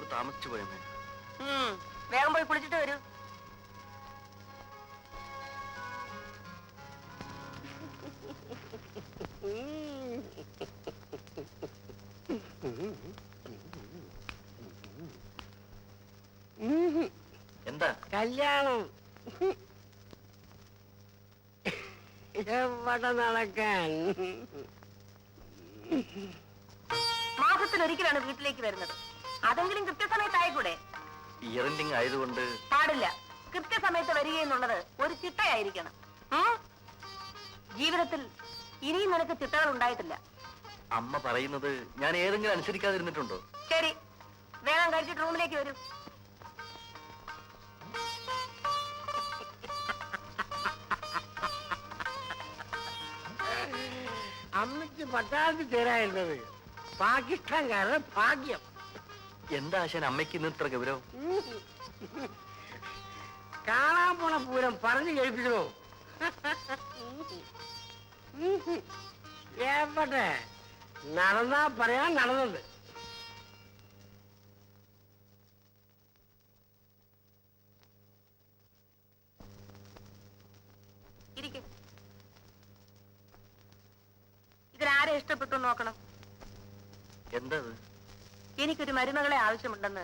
മണിക്കൂർ താമസിച്ചു പോയമ്മേ. വേഗം പോയി കുളിച്ചിട്ട് വരൂ. എന്താ കല്യാണം എവിടെ നടക്കാൻ? മാസത്തിലൊരിക്കലാണ് വീട്ടിലേക്ക് വരുന്നത്. അതെങ്കിലും കൃത്യസമയത്തായിക്കൂടെ? ഇയർ എൻഡിങ് ആയതുകൊണ്ട് പാടില്ല. കൃത്യസമയത്ത് വരികയെന്നുള്ളത് ഒരു ചിട്ടയായിരിക്കണം. ജീവിതത്തിൽ ഇനിയും നിനക്ക് ചിട്ടകൾ ഉണ്ടായിട്ടില്ല. അമ്മ പറയുന്നത് ഞാൻ ഏതെങ്കിലും അനുസരിക്കാതിരുന്നിട്ടുണ്ടോ? ശരി, വേഗം കഴിച്ചിട്ട് റൂമിലേക്ക് വരൂ. അമ്മയ്ക്ക് പട്ടാളത്തിൽ ചേരായിരുന്നത് പാകിസ്ഥാൻകാരുടെ ഭാഗ്യം. എന്താ ആശാൻ അമ്മയ്ക്ക് ഇന്ന് ഇത്ര ഗൗരവം? കാണാൻ പോണ പൂരം പറഞ്ഞു കേൾപ്പിക്കണോ? എവിടെ നടന്നാ പറയാൻ നടന്നത്. ഇതിലാരെ ഇഷ്ടപ്പെട്ടു നോക്കണം. എന്താ? എനിക്കൊരു മരുമകളെ ആവശ്യമുണ്ടെന്ന്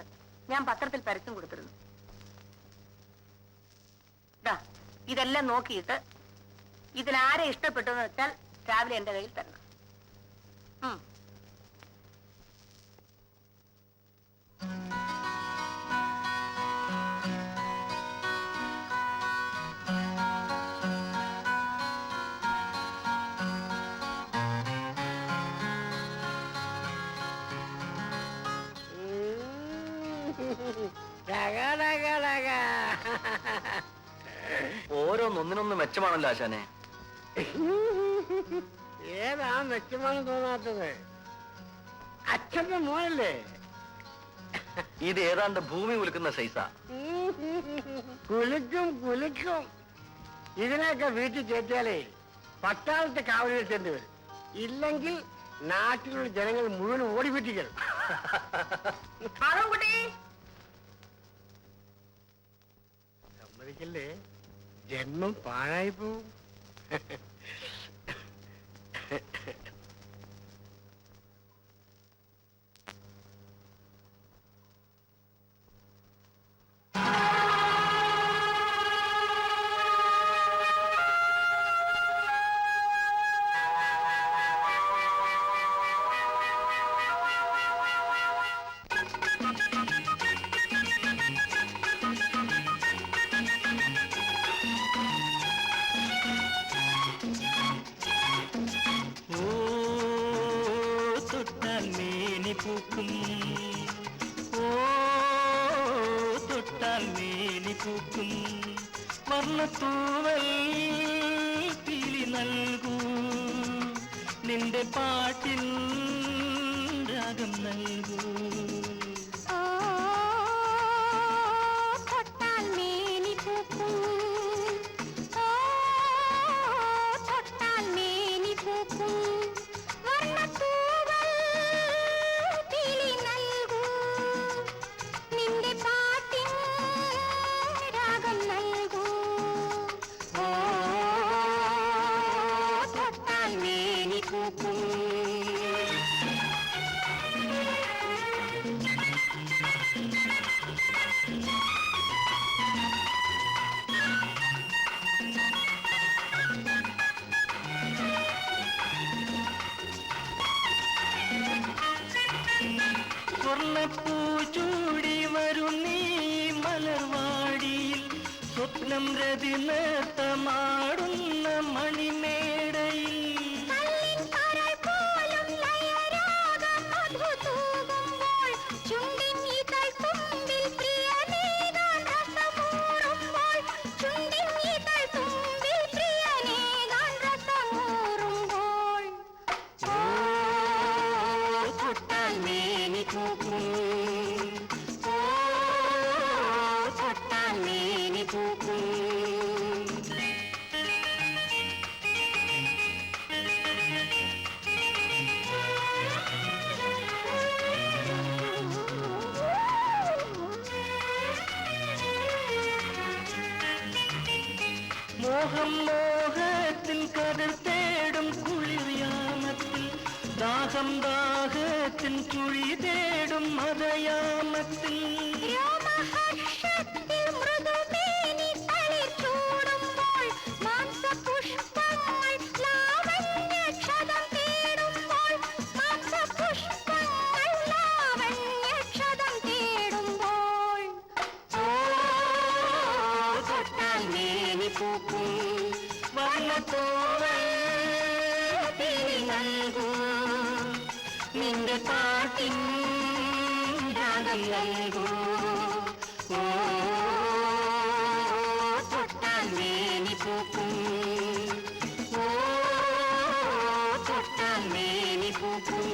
ഞാൻ പത്രത്തിൽ പരസ്യം കൊടുത്തിരുന്നു. ഇതെല്ലാം നോക്കിയിട്ട് ഇതിലാരെ ഇഷ്ടപ്പെട്ടു എന്ന് വെച്ചാൽ രാവിലെ എന്റെ കയ്യിൽ തരണം. ഓരോന്നൊന്നിനൊന്ന് മെച്ചമാണല്ലോ ആശാനെ. ഏതാ മെച്ചമാണെന്ന് തോന്നാത്തത്? അച്ഛന്റെ മോനല്ലേ? ഇത് ഏതാണ്ട് ഭൂമി കുലുക്കുന്ന സൈസാ. കുലുക്കും കുലുക്കും. ഇതിനൊക്കെ വീട്ടിൽ കയറ്റിയാലേ പട്ടാളത്തെ കാവൽ വെച്ചേണ്ടി വരും. ഇല്ലെങ്കിൽ നാട്ടിലുള്ള ജനങ്ങൾ മുഴുവൻ ഓടിപ്പിറ്റിക്കണം. സമ്മതിക്കല്ലേ, ജന്മം പാഴായി പോവും. വർണ്ണത്തൂവൽ പിലി നൽകൂ, നിന്റെ പാട്ടിൻ രാഗം നൽകൂ. സ്വർണ്ണപ്പൂ ചൂടി വരും നീ മലർവാടിയിൽ, സ്വപ്നം രതി നൃത്തമാടുന്ന മണിമേടയിൽ. മോഹം മോഹത്തിൽ കതിർ തേടും കുളിർയാമത്തിൽ ദാഹം ദാഹത്തിൽ ചുഴി തേടും മതയാമത്തിൽ നിന്റെ പാട്ടിൻ രാഗം നൽകൂ തൊട്ടാൽ മേനി പൂക്കും തൊട്ടാൽ മേനി പൂക്കും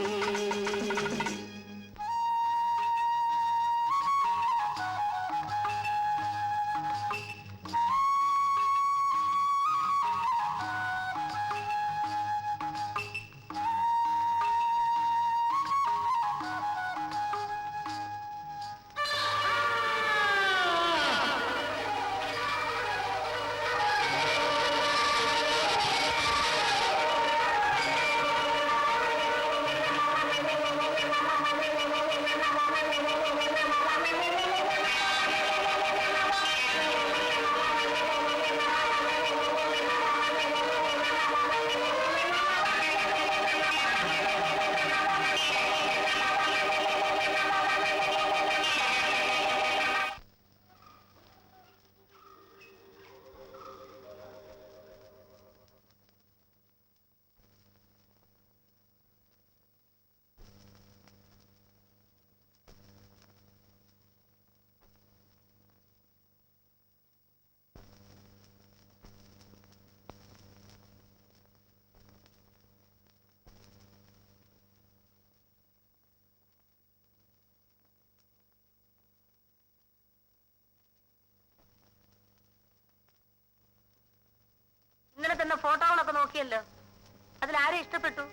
ഇന്നലെ തന്നെ ഫോട്ടോകളൊക്കെ നോക്കിയല്ലോ, അതിലാരെ ഇഷ്ടപ്പെട്ടു?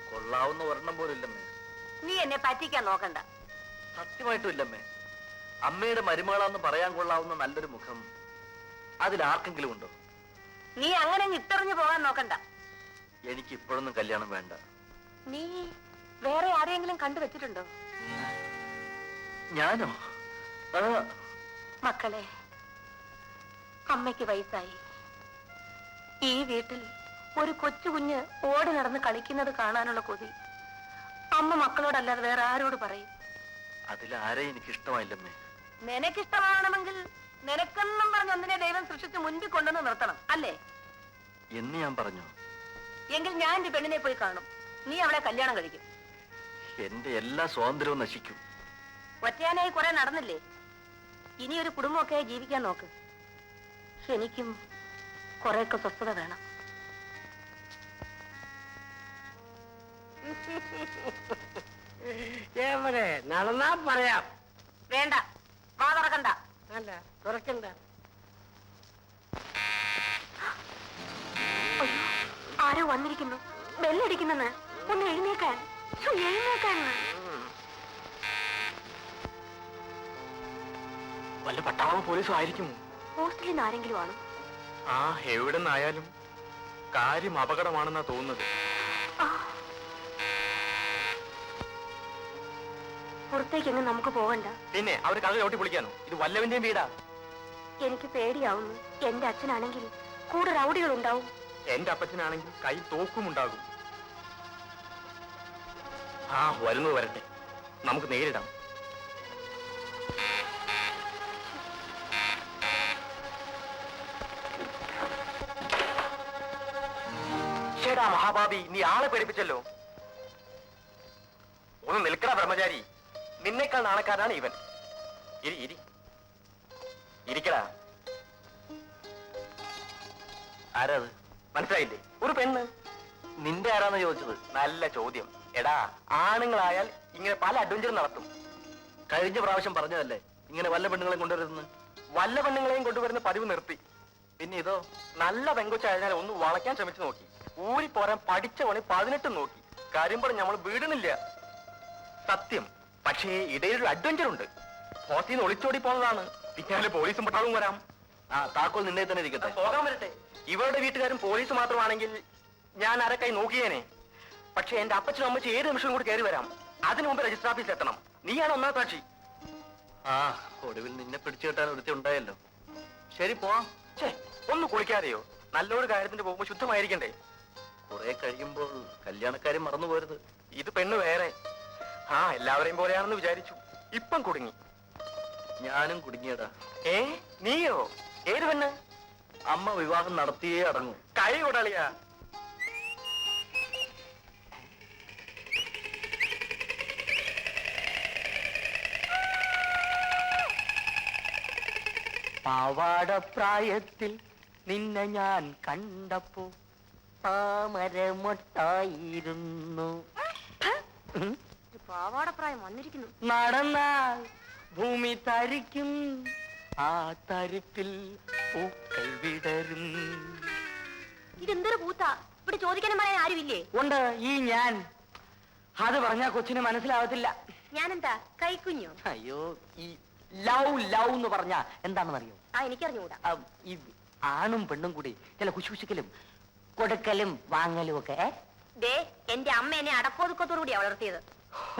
കൊള്ളാവുന്ന ഒരെണ്ണം പോലും ഇല്ലമ്മേ. നീ എന്നെ പറ്റിക്കാൻ നോക്കണ്ട. സത്യമായിട്ടും ഇല്ലമ്മേ. അമ്മയുടെ മരുമകളാന്ന് പറയാൻ കൊള്ളാവുന്ന നല്ലൊരു മുഖം അതിലാർക്കെങ്കിലും ഉണ്ടോ? നീ അങ്ങനെ ഇട്ടെറിഞ്ഞു പോകാൻ നോക്കണ്ട. എനിക്ക് ഇപ്പോഴൊന്നും കല്യാണം വേണ്ട. നീ വേറെ ആരെയെങ്കിലും കണ്ടുവച്ചിട്ടുണ്ടോ? ഞാനോ? മക്കളെ, അമ്മയ്ക്ക് വയസ്സായി. ഈ വീട്ടിൽ ഒരു കൊച്ചു കുഞ്ഞ് ഓടി നടന്ന് കളിക്കുന്നത് കാണാനുള്ള കൊതി അമ്മ മക്കളോടല്ലാതെ വേറെ ആരോട് പറയും? അതിലാരെ എനിക്ക് ഇഷ്ടമായില്ലമ്മേ. നിനക്കിഷ്ടമാണെങ്കിൽ നിനക്കെന്നും പറഞ്ഞ് ഒന്നിനെ ദൈവം സൃഷ്ടിച്ച് മുൻപിൽ കൊണ്ടുവന്ന് നിർത്തണം, അല്ലേ? എന്ന് ഞാൻ പറഞ്ഞു. എങ്കിൽ ഞാൻ എന്റെ പെണ്ണിനെ പോയി കാണും. നീ അവളെ കല്യാണം കഴിക്കും. എന്റെ എല്ലാ സ്വാതന്ത്ര്യവും നശിക്കും. ഒറ്റയാനായി കുറെ നടന്നില്ലേ? ഇനി ഒരു കുടുംബമൊക്കെ ജീവിക്കാൻ നോക്ക്. എനിക്കും കുറെയൊക്കെ സ്വസ്ഥത വേണം. എവിടെ നടന്നാ പറയാം. വേണ്ട, വാ തുറക്കണ്ട. അല്ല, തുറക്കണ്ട. അയ്യോ, ആരോ വന്നിരിക്കുന്നു. ബെല്ലടിക്കുന്നെന്ന്. ഒന്ന് എഴുന്നേക്കാൻ, എഴുന്നേക്കാൻ. വല്ല പട്ടാളമോ പോലീസോ ആയിരിക്കുമോ? ഹോസ്റ്റലിൽ നിന്ന് ആരെങ്കിലും ആണ്. ആ, എവിടെ നിന്നായാലും കാര്യം അപകടമാണെന്നാ തോന്നുന്നത്. പുറത്തേക്കെങ്ങും നമുക്ക് പോകണ്ട. പിന്നെ അവർ കഥ ചവിട്ടി പൊളിക്കാനോ? ഇത് വല്ലവന്റെയും വീടാ. എനിക്ക് പേടിയാവുന്നു. എന്റെ അച്ഛനാണെങ്കിൽ കൂടെ റൗഡികൾ ഉണ്ടാവും. എന്റെ അപ്പച്ചനാണെങ്കിൽ കൈ തോക്കുമുണ്ടാകും. ആ, വരുന്നത് വരട്ടെ, നമുക്ക് നേരിടാം. ചേടാ മഹാഭാവി, നീ ആളെ പേടിപ്പിച്ചല്ലോ. ഒന്ന് നിൽക്കട ബ്രഹ്മചാരി, നിന്നേക്കാൾ നാണക്കാരനാണ് ഇവൻ. ഇരി ഇരി ഇരിക്കടാ. ആരാ അത്? മനസ്സിലായില്ലേ? ഒരു പെണ്ണ്. നിന്റെ ആരാന്ന് ചോദിച്ചത്? നല്ല ചോദ്യം. എടാ, ആണുങ്ങളായാൽ ഇങ്ങനെ പല അഡ്വഞ്ചറും നടത്തും. കഴിഞ്ഞ പ്രാവശ്യം പറഞ്ഞതല്ലേ ഇങ്ങനെ വല്ല പെണ്ണുങ്ങളെ കൊണ്ടുവരുന്നത്? വല്ല പെണ്ണുങ്ങളെയും കൊണ്ടുവരുന്ന പതിവ് നിർത്തി. പിന്നെ ഇതോ? നല്ല പെങ്കൊച്ചായതിനാൽ ഒന്ന് വളയ്ക്കാൻ ശ്രമിച്ചു നോക്കി. ഊരിപ്പോരാൻ പഠിച്ച പണി 18 നോക്കി. കാര്യം പറഞ്ഞ് നമ്മൾ വീടുന്നില്ല. സത്യം. പക്ഷേ ഇടയിലൊരു അഡ്വഞ്ചർ ഉണ്ട്. ഹോസ്റ്റലിൽ നിന്ന് ഒളിച്ചോടി പോകുന്നതാണ്. പിന്നാലെ പോലീസും പട്ടാളവും വരാം. ആ താക്കോൽ നിന്നെ തന്നെ ഇരിക്കട്ടെ. പോകാൻ വരട്ടെ. ഇവരുടെ വീട്ടുകാരും പോലീസ് മാത്രമാണെങ്കിൽ ഞാൻ അരക്കായി നോക്കിയേനെ. പക്ഷെ എന്റെ അപ്പച്ചനും അമ്മച്ചും ഏത് നിമിഷവും കൂടി കയറി വരാം. അതിനു മുമ്പ് രജിസ്റ്റർ ഓഫീസിൽ എത്തണം. നീയാണ് ഒന്നാം സാക്ഷി. ആ ഒടുവിൽ നിന്നെ പിടിച്ചു കെട്ടാൻ ഒരുത്തി ഉണ്ടായല്ലോ. ശരി പോവാം. ഛേ, ഒന്ന് കുളിക്കാതെയോ? നല്ലൊരു കാര്യത്തിന് പോകുമ്പോ ശുദ്ധമായിരിക്കണ്ടേ? കുറെ കഴിയുമ്പോൾ കല്യാണക്കാരും മറന്നു പോരുത്. ഇത് പെണ്ണ് വേറെ. ആ എല്ലാവരെയും പോലെയാണെന്ന് വിചാരിച്ചു. ഇപ്പം കുടുങ്ങി. ഞാനും കുടുങ്ങിയടാ. ഏ നീയോ? ഏത് പെണ്ണ്? അമ്മ വിവാഹം നടത്തിയേ അടങ്ങൂ. കൈ കൊടളിയാ. പാവാടപ്രായത്തിൽ നിന്നെ ഞാൻ കണ്ടപ്പോ താമരമൊട്ടായിരുന്നു. പാവാടപ്രായം വന്നിരിക്കുന്നു. നടന്നാൽ ഭൂമി തരിക്കും, ആ തരിപ്പിൽ പൂക്കൾ വിടരും. ഇതെന്തൊരു കൂത്താ? ഇവിടെ ചോദിക്കാനും പറയാൻ ആരുമില്ലേ? ഉണ്ട് ഈ ഞാൻ. അത് പറഞ്ഞാ കൊച്ചിന് മനസ്സിലാവത്തില്ല. ഞാനെന്താ കൈക്കുഞ്ഞോ? അയ്യോ, ഈ ലവ് ലവ് എന്ന് പറഞ്ഞാ എന്താണെന്നറിയോ? ആ എനിക്കറിഞ്ഞൂടാ. ഈ ആണും പെണ്ണും കൂടി ചില കുശുകുശുക്കലും കൊടുക്കലും വാങ്ങലും ഒക്കെ. ദേ എന്റെ അമ്മ എന്നെ അടക്കോതുക്കത്തോടു കൂടിയാ വളർത്തിയത്.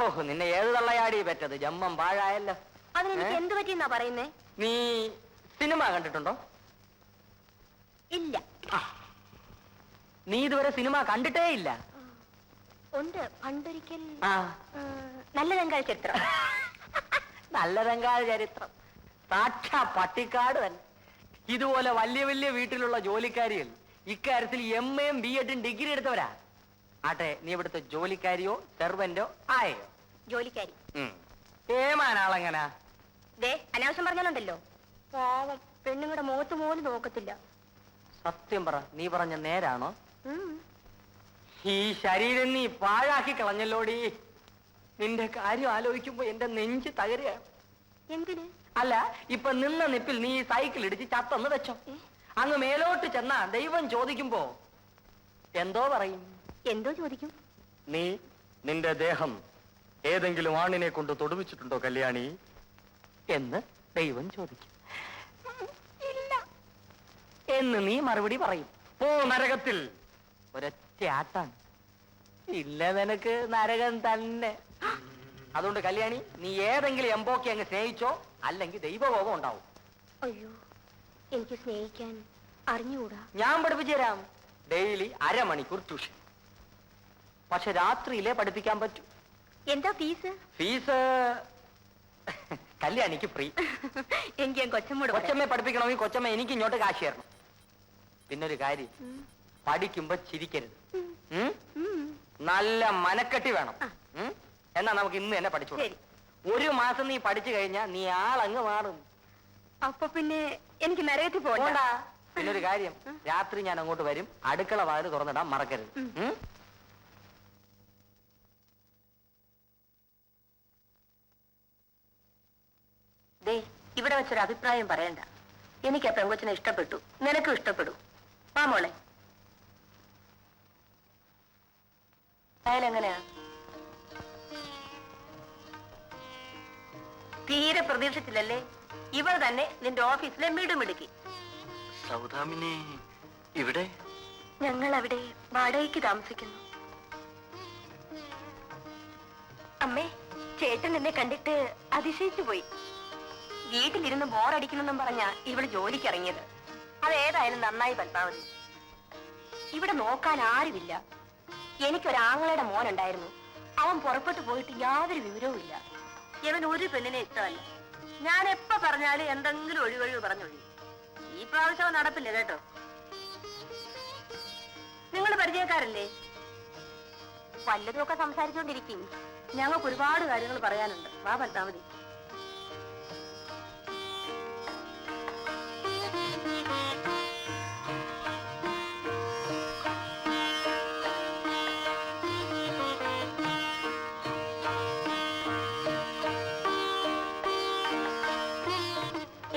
ഓ, നിന്നെ ഏത് തള്ളയാടി പറ്റത്? ജമ്മം പാഴായല്ലോ. അതിനെനിക്ക് എന്ത് പറ്റിയെന്നാ പറയുന്നേ? നീ സിനിമ കണ്ടിട്ടുണ്ടോ? ഇല്ല. നീ ഇതുവരെ സിനിമ കണ്ടിട്ടേ ഇല്ല? ഉണ്ട്, പണ്ടൊരിക്കൽ. ആ, നല്ല രംഗാൾ ചരിത്രം. നല്ല രംഗാൾ ചരിത്രം. സാക്ഷാ പട്ടിക്കാട് തന്നെ. ഇതുപോലെ വലിയ വലിയ വീട്ടിലുള്ള ജോലിക്കാരികൾ ഇക്കാര്യത്തിൽ MA-യും B.Ed-ഉം ഡിഗ്രി എടുത്തവരാ. ആട്ടെ, നീ ഇവിടുത്തെ ജോലിക്കാരിയോ സെർവന്റോ ആയോ? ജോലിക്കാരി. ഏമാനാളെങ്ങനാ? ദേ അനാവശ്യം പറഞ്ഞാലുണ്ടല്ലോ. പാവം, പെണ്ണുങ്ങളുടെ മുഖത്ത് പോലും നോക്കത്തില്ല. സത്യം പറ, നീ പറഞ്ഞ നേരാണോ? ഉം. ഈ ശരീരം നീ പാഴാക്കി കളഞ്ഞല്ലോടി. നിന്റെ കാര്യം ആലോചിക്കുമ്പോ എന്റെ നെഞ്ച് തകരുകയാണ്. എന്തിന്? അല്ല, ഇപ്പൊ നിന്ന നിപ്പിൽ നീ സൈക്കിൾ ഇടിച്ച് ചത്തെന്ന് വെച്ചോ. അങ്ങ് മേലോട്ട് ചെന്നാ ദൈവം ചോദിക്കുമ്പോ എന്തോ പറയും? എന്തോ ചോദിക്കും? നീ നിന്റെ ദേഹം ഏതെങ്കിലും ആണിനെ കൊണ്ട് തൊടുവിച്ചിട്ടുണ്ടോ കല്യാണി എന്ന് ദൈവം ചോദിക്കും. ഇല്ല എന്ന് നീ മറുപടി പറയും. ഓ നരകത്തിൽ ഒരൊറ്റ ആട്ടാണ്. ഇല്ല, നിനക്ക് നരകം തന്നെ. അതുകൊണ്ട് കല്യാണി, നീ ഏതെങ്കിലും എംബോക്കി അങ്ങ് സ്നേഹിച്ചോ, അല്ലെങ്കിൽ ദൈവകോപം ഉണ്ടാവും. അയ്യോ, എനിക്ക് സ്നേഹിക്കാൻ അറിഞ്ഞുകൂടാ. ഞാൻ പഠിപ്പിച്ചു തരാം. ഡെയിലി അരമണിക്കൂർ ട്യൂഷൻ. പക്ഷെ രാത്രിയിലേ പഠിപ്പിക്കാൻ പറ്റൂ. എന്താ ഫീസ്? Fees കല്യാണിക്ക് free. എനിക്ക് ഞാൻ കൊച്ചമ്മോട് പറയാം. കൊച്ചമ്മയെ പഠിപ്പിക്കണമെങ്കിൽ കൊച്ചമ്മ എനിക്ക് ഇങ്ങോട്ട് കാശ് തരണം. പിന്നൊരു കാര്യം, പഠിക്കുമ്പോ ചിരിക്കരുത്. ഉം? നല്ല മനക്കെട്ടി വേണം. ഉം? എന്നാ നമുക്ക് ഇന്ന് തന്നെ പഠിച്ചു. ശരി. ഒരു മാസം നീ പഠിച്ചു കഴിഞ്ഞാ നീ ആളങ്ങ് മാറും. അപ്പൊ പിന്നെ എനിക്ക് നരകത്തിൽ പോകണ്ട. പോണ്ടാ. പിന്നൊരു കാര്യം, രാത്രി ഞാൻ അങ്ങോട്ട് വരും. അടുക്കള വാതിൽ തുറന്നിടാൻ മറക്കരുത്. ഉം? ദേ ഇവിടെ വെച്ചൊരു അഭിപ്രായം പറയണ്ട. എനിക്ക് ആ പെങ്കൊച്ചിനെ ഇഷ്ടപ്പെട്ടു, നിനക്കും ഇഷ്ടപ്പെടും. ആ മോളെ, അയാളെങ്ങനെയാ? തീരെ പ്രതീക്ഷിച്ചില്ലല്ലേ? ഇവൾ തന്നെ നിന്റെ ഓഫീസിലെ മിടുമിടുക്കി. സൗദാമിനെ ഇവിടെ? ഞങ്ങൾ അവിടെ വാടകയ്ക്ക് താമസിക്കുന്നു. അമ്മേ, ചേട്ടൻ എന്നെ കണ്ടിട്ട് അതിശയിച്ചു പോയി. വീട്ടിലിരുന്ന് ബോറടിക്കണമെന്നും പറഞ്ഞാ ഇവള് ജോലിക്ക് ഇറങ്ങിയത്. അതേതായാലും നന്നായി പത്മാവതി. ഇവിടെ നോക്കാൻ ആരുമില്ല. എനിക്കൊരാങ്ങളയുടെ മോനുണ്ടായിരുന്നു. അവൻ പുറപ്പെട്ടു പോയിട്ട് യാതൊരു വിവരവും ഇല്ല. ഇവൻ ഒരു പെണ്ണിനെ ഇഷ്ടമല്ല. ഞാൻ എപ്പ പറഞ്ഞാലും എന്തെങ്കിലും ഒഴിവൊഴിവ് പറഞ്ഞൊഴി. ഈ പ്രാവശ്യം അവൻ നടപ്പില്ല കേട്ടോ. നിങ്ങൾ പരിചയക്കാരല്ലേ? വല്ലതുമൊക്കെ സംസാരിച്ചുകൊണ്ടിരിക്കും. ഞങ്ങൾക്ക് ഒരുപാട് കാര്യങ്ങൾ പറയാനുണ്ട്. വാ പത്മാവതി.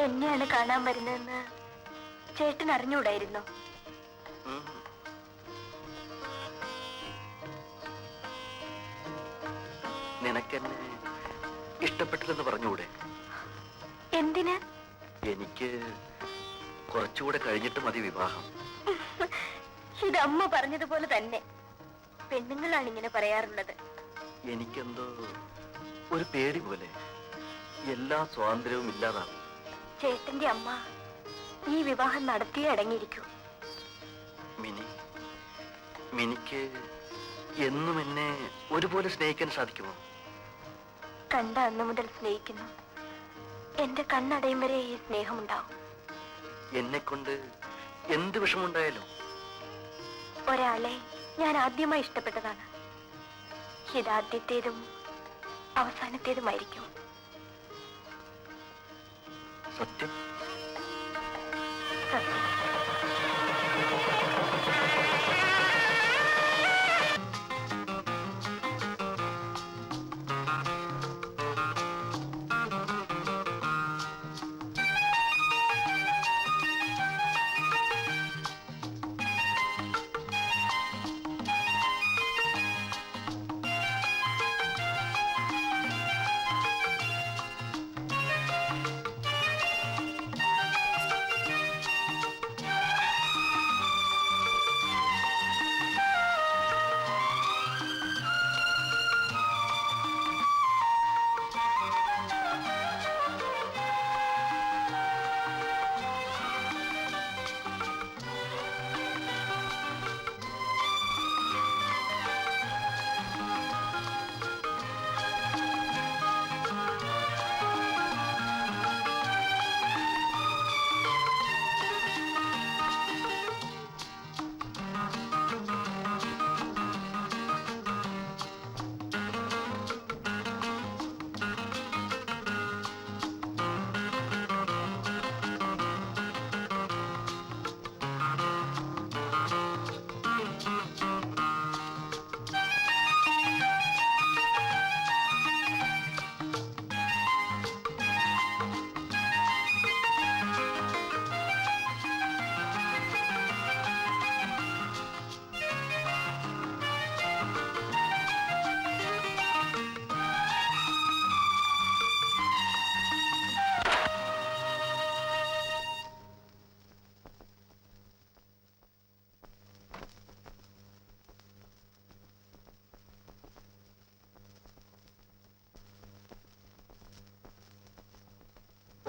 എന്നെയാണ് കാണാൻ വരുന്നതെന്ന് ചേട്ടൻ അറിഞ്ഞുകൂടായിരുന്നോ? നിനക്കെന്നെ ഇഷ്ടപ്പെട്ടില്ലെന്ന് പറഞ്ഞുകൂടെ? എന്തിന്? എനിക്ക് കുറച്ചുകൂടെ കഴിഞ്ഞിട്ട് മതി വിവാഹം. ഇത് അമ്മ പറഞ്ഞതുപോലെ തന്നെ. പെണ്ണുങ്ങളാണ് ഇങ്ങനെ പറയാറുള്ളത്. എനിക്കെന്തോ ഒരു പേടി പോലെ. എല്ലാ സ്വാതന്ത്ര്യവും ഇല്ലാതാവും. ചേട്ടന്റെ അമ്മ ഈ വിവാഹം നടത്തിയേ അടങ്ങിയിരിക്കൂ. മിനിക്ക് എന്നും എന്നെ ഒരുപോലെ സ്നേഹിക്കാൻ സാധിക്കുമോ? കണ്ട അന്ന് മുതൽ സ്നേഹിക്കുന്നു. എന്റെ കണ്ണടയും വരെ ഈ സ്നേഹമുണ്ടാവും. എന്നെ കൊണ്ട് എന്ത് വിഷമുണ്ടായാലും. ഒരാളെ ഞാൻ ആദ്യമായി ഇഷ്ടപ്പെട്ടതാണ്. ഇതാദ്യത്തേതും അവസാനത്തേതുമായിരിക്കും. സത്യം. സത്യം.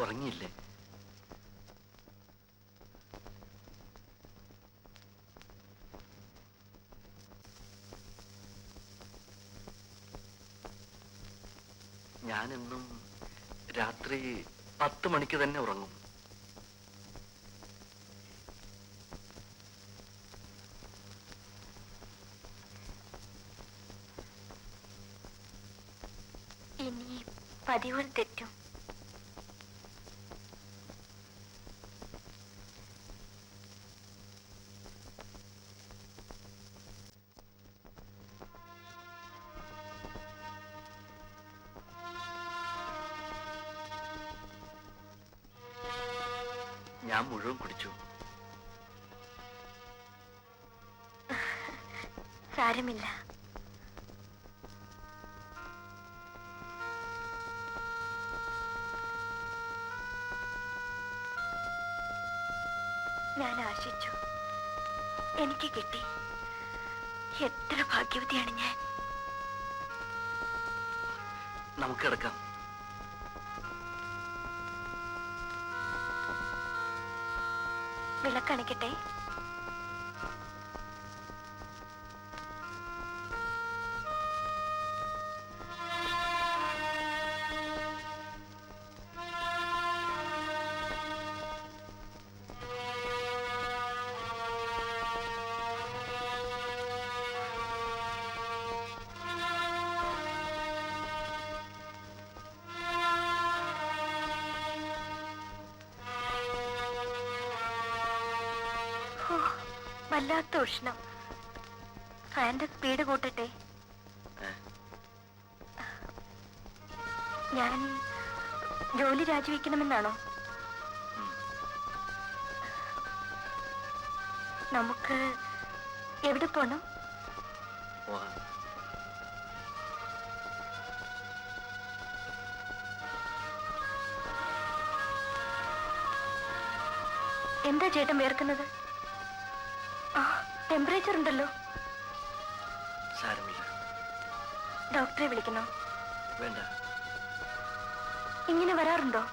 ഉറങ്ങിയില്ലേ? ഞാനെന്നും രാത്രി 10 മണിക്ക് തന്നെ ഉറങ്ങും. ഇനി പതിവുകൾ തെറ്റും. ഞാൻ മുഴുവൻ കുടിച്ചു. സാരമില്ല. ഞാൻ ആശിച്ചു, എനിക്ക് കിട്ടി. എത്ര ഭാഗ്യവതിയാണ് ഞാൻ. നമുക്ക് കിടക്കാം. വിളക്കണിക്കട്ടെ? വല്ലാത്ത ഉഷ്ണം. ഫാന്റെ സ്പീഡ് കൂട്ടട്ടെ? ഞാൻ ജോലി രാജിവെക്കണമെന്നാണോ? നമുക്ക് എവിടെ പോണം? എന്താ ചേട്ടൻ വേർക്കുന്നത്? ആ, ടെമ്പറേച്ചർ ഉണ്ടല്ലോ. സാരമില്ല. ഡോക്ടറെ വിളിക്കണോ? വേണ്ട. ഇങ്ങനെ വരാറുണ്ടോ?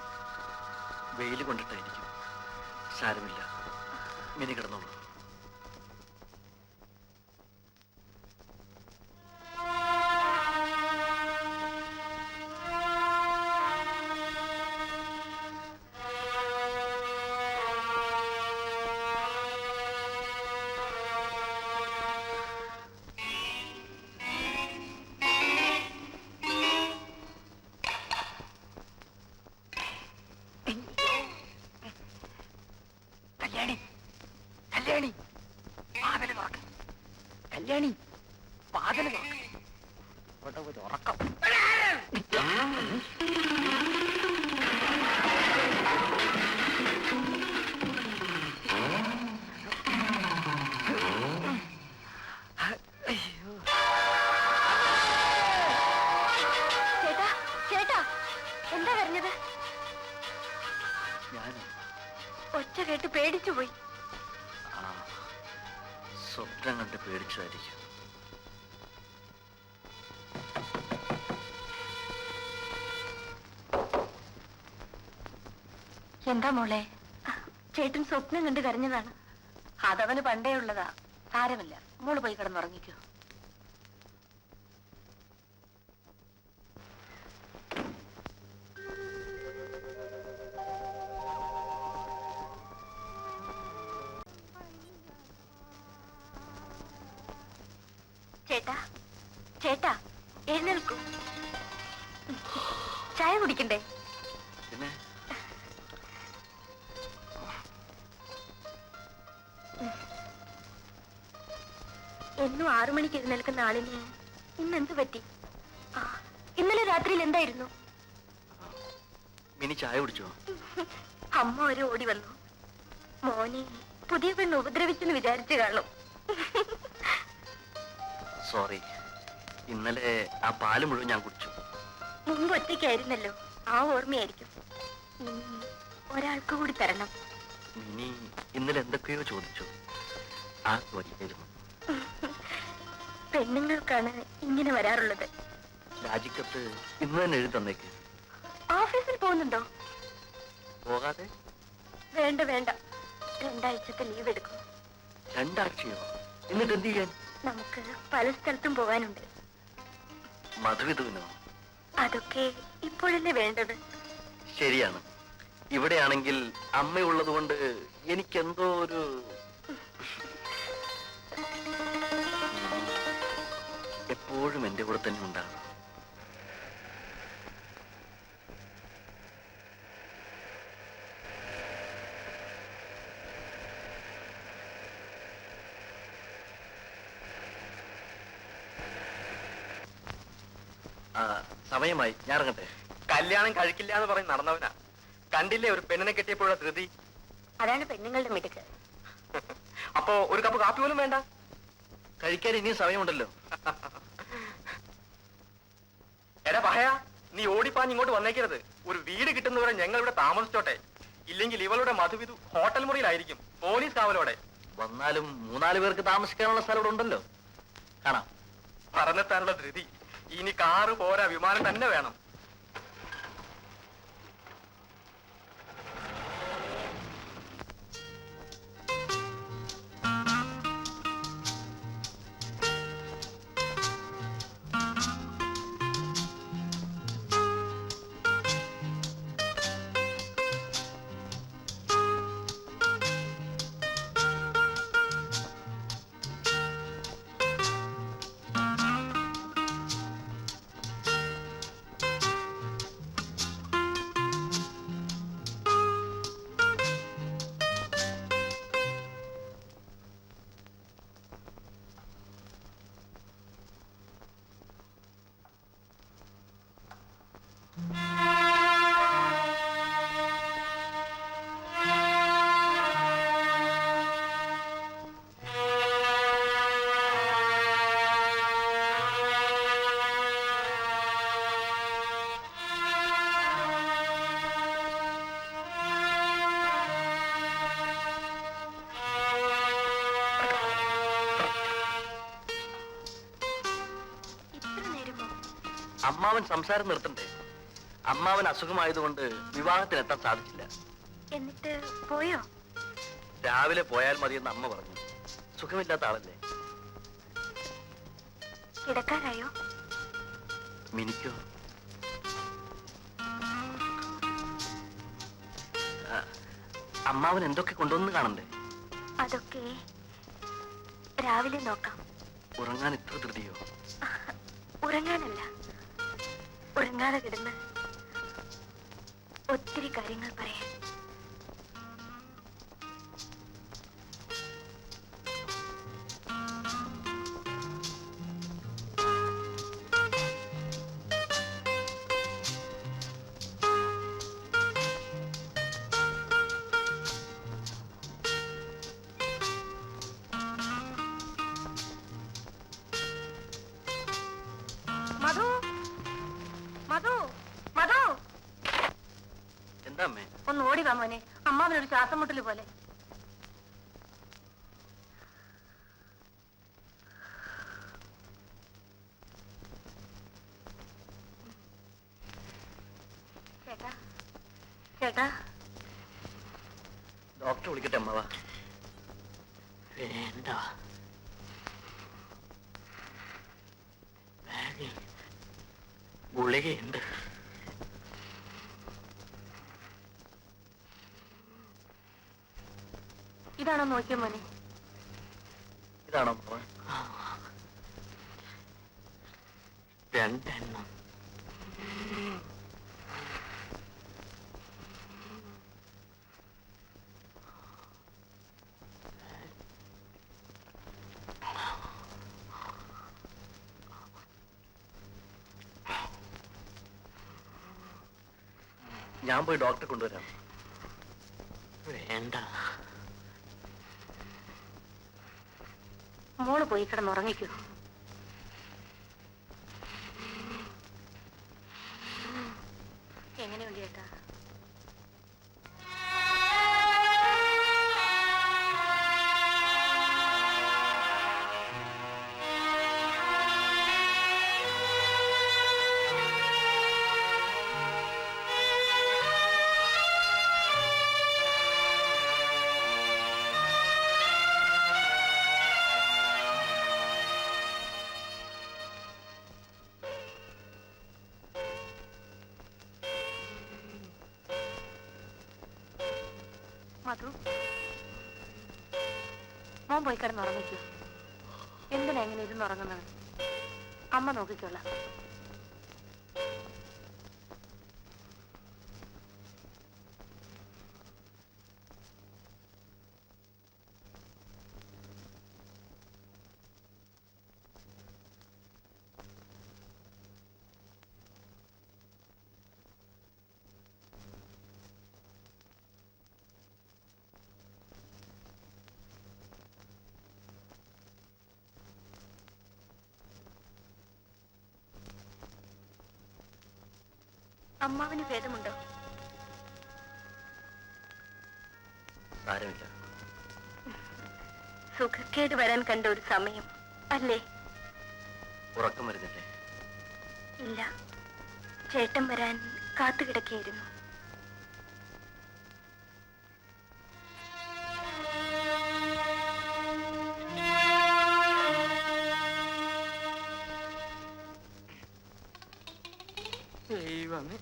വെയിൽ കൊണ്ടിട്ടായിരിക്കും. സാരമില്ല, മിനി കിടന്നോളൂ. കല്യാണി, കല്യാണി, വാതില് തുറക്ക്. കല്യാണി, വാതില് തുറക്ക്. ഇവിടെ ഒരു ഉറക്കം. ചേട്ടാ, ചേട്ടാ, എന്താ പറഞ്ഞത്? ഞാൻ ഒച്ച കേട്ട് പേടിച്ചു പോയി. സ്വപ്നം കണ്ട് പേടിച്ചതായിരിക്കും. എന്താ മോളെ? ചേട്ടൻ സ്വപ്നം കണ്ട് കരഞ്ഞതാണ്. അതവന് പണ്ടേ ഉള്ളതാ. സാരമില്ല, മോള് പോയി കിടന്നുറങ്ങിക്കോ. ചേട്ടാ, ചേട്ടാ, എഴുന്നേൽക്കൂ. ചായ കുടിക്കണ്ടേ? പിന്നെ എന്നും 6 മണിക്ക് എഴുന്നേൽക്കുന്ന ആളിന് ഇന്നെന്ത് പറ്റി? ആ, ഇന്നലെ രാത്രിയിൽ എന്തായിരുന്നു? മിനി ചായ കുടിച്ചോ? അമ്മ ഒരു ഓടി വന്നു. മോനെ പുതിയ പെണ്ണ് ഉപദ്രവിച്ചെന്ന് വിചാരിച്ചു കാണും. സോറി, ഇന്നലെ ആ പാല് മുഴുവൻ ഞാൻ കുടിച്ചു. മുമ്പ് ഒറ്റയ്ക്കായിരുന്നല്ലോ, ആ ഓർമ്മയായിരിക്കും. ഇനി ഒരാൾക്ക് കൂടി തരണം. മിനി ഇന്നലെ എന്തൊക്കെയോ ചോദിച്ചു. ആ ചോദിക്കായിരുന്നു. പെണ്ണുങ്ങൾക്കാണ് ഇങ്ങനെ വരാറുള്ളത്. രാജിക്കത്ത് ഇന്ന് തന്നെ എഴുതി തന്നേക്ക്. ഓഫീസിൽ പോകുന്നുണ്ടോ? പോകാതെ? വേണ്ട വേണ്ട, 2 ആഴ്ചത്തെ ലീവ് എടുക്കും. 2 ആഴ്ചയോ? എന്നിട്ട് എന്ത് ചെയ്യാൻ? നമുക്ക് പല സ്ഥലത്തും പോകാനുണ്ട്. മധുവിധുവിനോ? അതൊക്കെ ഇപ്പോഴല്ലേ വേണ്ടത്. ശരിയാണ്. ഇവിടെയാണെങ്കിൽ അമ്മയുള്ളത് കൊണ്ട് എനിക്കെന്തോ ഒരു എപ്പോഴും എന്റെ കൂടെ തന്നെ ഉണ്ടാകും. സമയമായി, ഞാൻ ഇറങ്ങട്ടെ. കല്യാണം കഴിക്കില്ല എന്ന് പറഞ്ഞ് നടന്നവനാ. കണ്ടില്ലേ ഒരു പെണ്ണിനെ കെട്ടിയപ്പോഴുള്ള ധൃതി. അതാണ് പെണ്ണുങ്ങളുടെ മിടുക്ക്. അപ്പോ ഒരു കപ്പ് കാപ്പി പോലും വേണ്ട? കഴിക്കാൻ ഇനിയും സമയമുണ്ടല്ലോ. എടാ പഹയ, നീ ഓടിപ്പാഞ്ഞ് ഇങ്ങോട്ട് വന്നേക്കരുത്. ഒരു വീട് കിട്ടുന്നവരെ ഞങ്ങൾ ഇവിടെ താമസിച്ചോട്ടെ. ഇല്ലെങ്കിൽ ഇവളുടെ മധുവിധു ഹോട്ടൽ മുറിയിലായിരിക്കും, പോലീസ് കാവലോടെ. വന്നാലും 3-4 പേർക്ക് താമസിക്കാനുള്ള സ്ഥലം ഇവിടെ ഉണ്ടല്ലോ. കാണാം. പറഞ്ഞെത്താനുള്ള ധൃതി. ഇനി കാറ് പോരാ, വിമാനം തന്നെ വേണം. ഇത്ര നേരമോ? അമ്മാവൻ സംസാരം നിർത്തണ്ടേ? അമ്മാവൻ അസുഖമായതുകൊണ്ട് വിവാഹത്തിനെത്താൻ സാധിച്ചില്ല. എന്നിട്ട് പോയോ? രാവിലെ പോയാൽ മതിയെന്ന് അമ്മ പറഞ്ഞു. സുഖമില്ലാത്ത ആളല്ലേ. കിടക്കാനായോ? മിനിക്കോ? അമ്മാവൻ എന്തൊക്കെ കൊണ്ടുവന്ന് കാണണ്ടേ? അതൊക്കെ രാവിലെ നോക്കാം. ഉറങ്ങാൻ ഇത്ര ധൃതിയോ? ഉറങ്ങാനല്ല, ഉറങ്ങാതെ കിടന്ന് ഒത്തിരി കാര്യങ്ങൾ പറയാൻ. മധു, മധു, മധു, എന്താ അമ്മേ? ഒന്ന് ഓടി വാ മോനെ. അമ്മാവനൊരു ശ്വാസം മുട്ടല് പോലെ. ചേട്ടാ, ചേട്ടാ, ഡോക്ടറെ വിളിക്കട്ടെ അമ്മാവ? വേണ്ട. ബാഗിൽ ഗുളികയുണ്ട്. ഇതാണോ നോക്കിയ മോനെ? ഇതാണോ അമ്മാവ? രണ്ടെണ്ണം. ഞാൻ പോയി ഡോക്ടറെ കൊണ്ടുവരാം. വേണ്ട. മോള് പോയി കിടന്നുറങ്ങിക്കോ. എങ്ങനെയുണ്ട് ചേട്ടാ? മധു, മോൻ പോയി കിടന്നുറങ്ങിക്കോ. എന്തിനാ എങ്ങനെ ഇരുന്നുറങ്ങുന്നത്? അമ്മ നോക്കിക്കോളാം. അമ്മാവന് ഭേദമുണ്ടോ? സാരമില്ല. സുഖക്കേട് വരാൻ കണ്ട ഒരു സമയം അല്ലേ? ഉറക്കം വരുന്നില്ലേ? ഇല്ല, ചേട്ടൻ വരാൻ കാത്തുകിടക്കുകയായിരുന്നു. ദൈവമേ.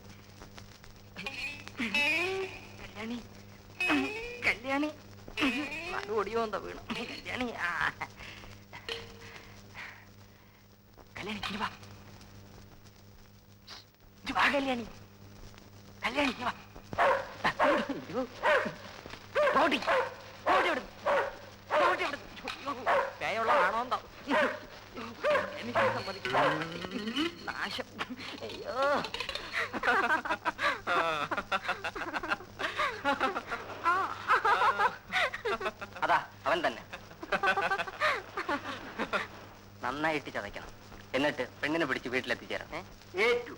കല്യാണി, കല്യാണി, ഒടിയോ എന്താ വീണു? കല്യാണി, കല്യാണി ഇനി വാ. ഇനി വാ കല്യാണി. കല്യാണി ഇനി വാ. ഓടി ഓടി ഓടി ഓടി ഓടി. പേയുള്ളതാണോ എന്താ? എനിക്ക് സമ്മതിക്കില്ല. നാശം. അയ്യോ. അതാ അവൻ തന്നെ. നന്നായിട്ട് ചതയ്ക്കണം. എന്നിട്ട് പെണ്ണിനെ പിടിച്ച് വീട്ടിലെത്തിച്ചേരാം. ഏറ്റു.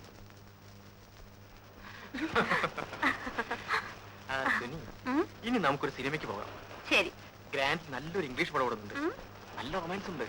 ഇനി നമുക്കൊരു സിനിമയ്ക്ക് പോകാം. ശരി. ഗ്രാൻഡ് നല്ലൊരു ഇംഗ്ലീഷ് പടം ഓടുന്നുണ്ട്. നല്ല റൊമാൻസ് ഉണ്ട്.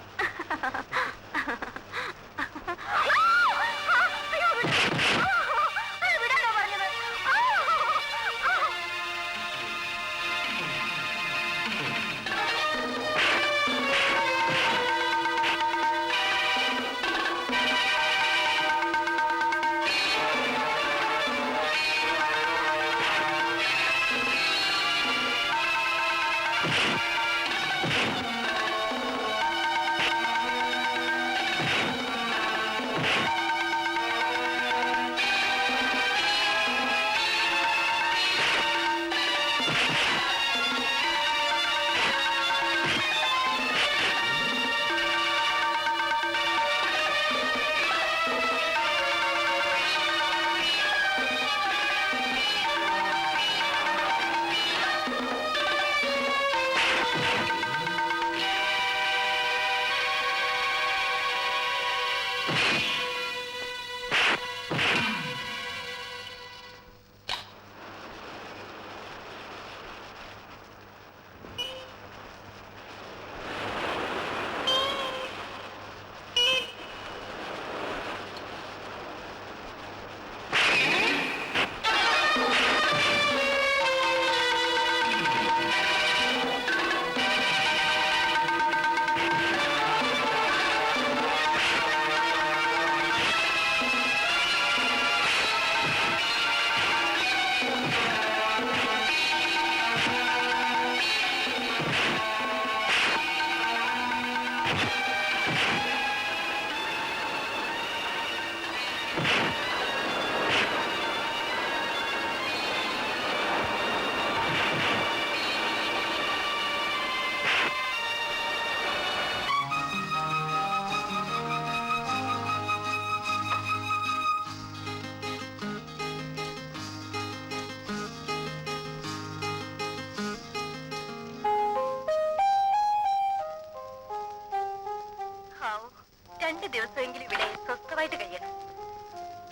ദിവസമെങ്കിലും ഇവിടെ സ്വസ്ഥമായിട്ട് കഴിയണം.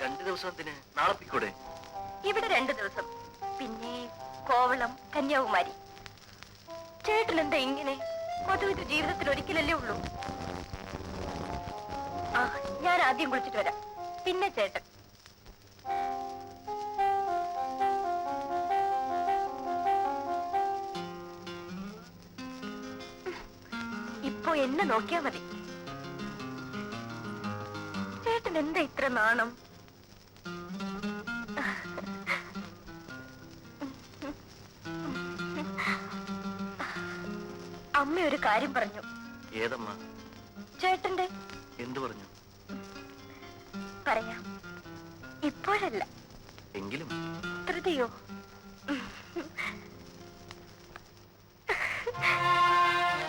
2 ദിവസത്തിന് നാളെ പോയിക്കൂടെ? ഇവിടെ 2 ദിവസം, പിന്നെ കോവളം, കന്യാകുമാരി. ചേട്ടൻ എന്താ ഇങ്ങനെ? പൊതുവിധ ജീവിതത്തിൽ ഒരിക്കലല്ലേ ഉള്ളൂ. ആ, ഞാൻ ആദ്യം കുളിച്ചിട്ട് വരാം, പിന്നെ ചേട്ടൻ. ഇപ്പൊ എന്നെ നോക്കിയാ മതി. ചേട്ടൻ എന്താ ഇത്ര നാണം? അമ്മ ഒരു കാര്യം പറഞ്ഞു. ഏതമ്മ? ചേട്ടന്റെ. എന്തു പറഞ്ഞു? പറയാം, ഇപ്പോഴല്ല. എങ്കിലും ധൃതിയോ?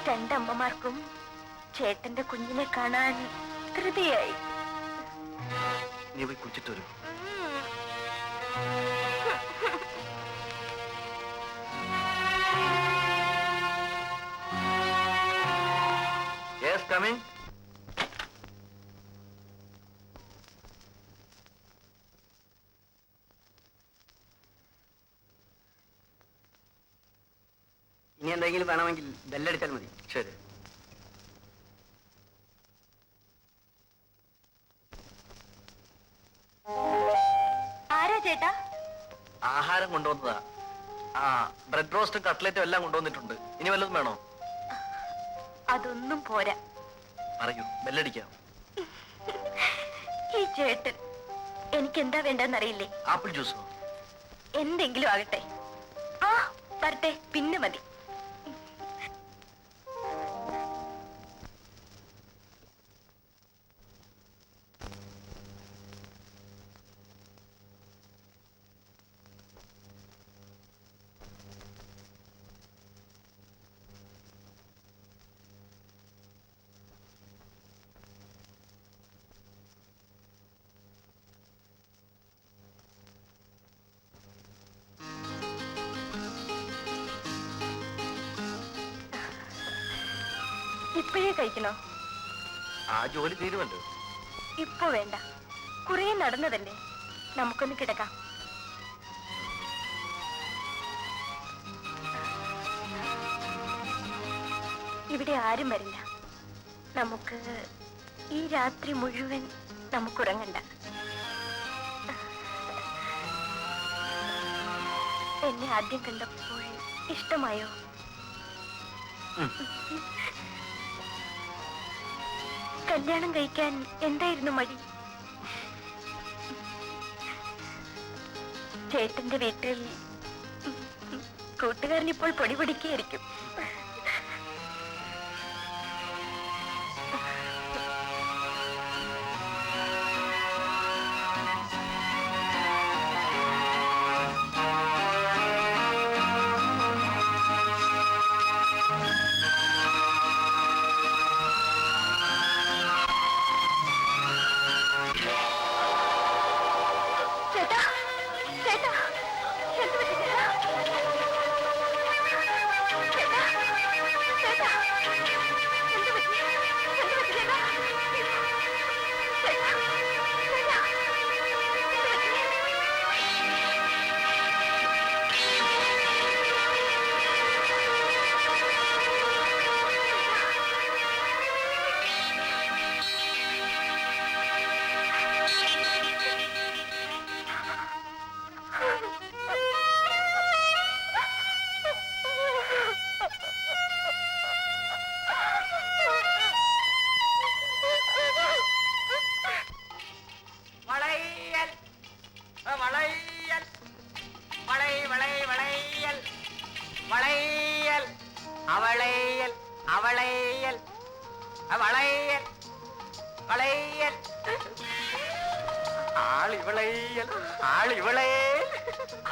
രണ്ടമ്മമാർക്കും ചേട്ടന്റെ കുഞ്ഞിനെ കാണാൻ ധൃതിയായി. നീ പോയി കുളിച്ചിട്ട് വരൂ. Yes, coming. ഇനി എന്തെങ്കിലും വേണമെങ്കിൽ ബെല്ലടിച്ചാൽ മതി. ശരി. ആരാ ചേട്ടാ? ആഹാരം കൊണ്ടുവന്നതാ. ആ, ബ്രെഡ് റോസ്റ്റും കട്ട്ലറ്റും എല്ലാം കൊണ്ടുവന്നിട്ടുണ്ട്. ഇനി വല്ലതും വേണോ? അതൊന്നും പോരാ. പറയൂ, ബെല്ലടിക്കാം. ഈ ചേട്ടൻ എനിക്ക് എന്താ വേണ്ടെന്നറിയില്ലേ? ആപ്പിൾ ജ്യൂസോ? എന്തെങ്കിലും ആകട്ടെ. ആ, വരട്ടെ, പിന്നെ മതി. ഇപ്പോഴേ കഴിക്കണോ? ആ ജോലി തീരുമല്ലോ. ഇപ്പൊ വേണ്ട, കുറേ നടന്നതല്ലേ, നമുക്കൊന്ന് കിടക്കാം. ഇവിടെ ആരും വരില്ല. നമുക്ക് ഈ രാത്രി മുഴുവൻ നമുക്കുറങ്ങണ്ട. എന്നെ ആദ്യം കണ്ടപ്പോൾ ഇഷ്ടമായോ? കല്യാണം കഴിക്കാൻ എന്തായിരുന്നു മടി? ചേട്ടന്റെ വീട്ടിൽ കൂട്ടുകാരൻ ഇപ്പോൾ പൊടി പിടിക്കുകയായിരിക്കും.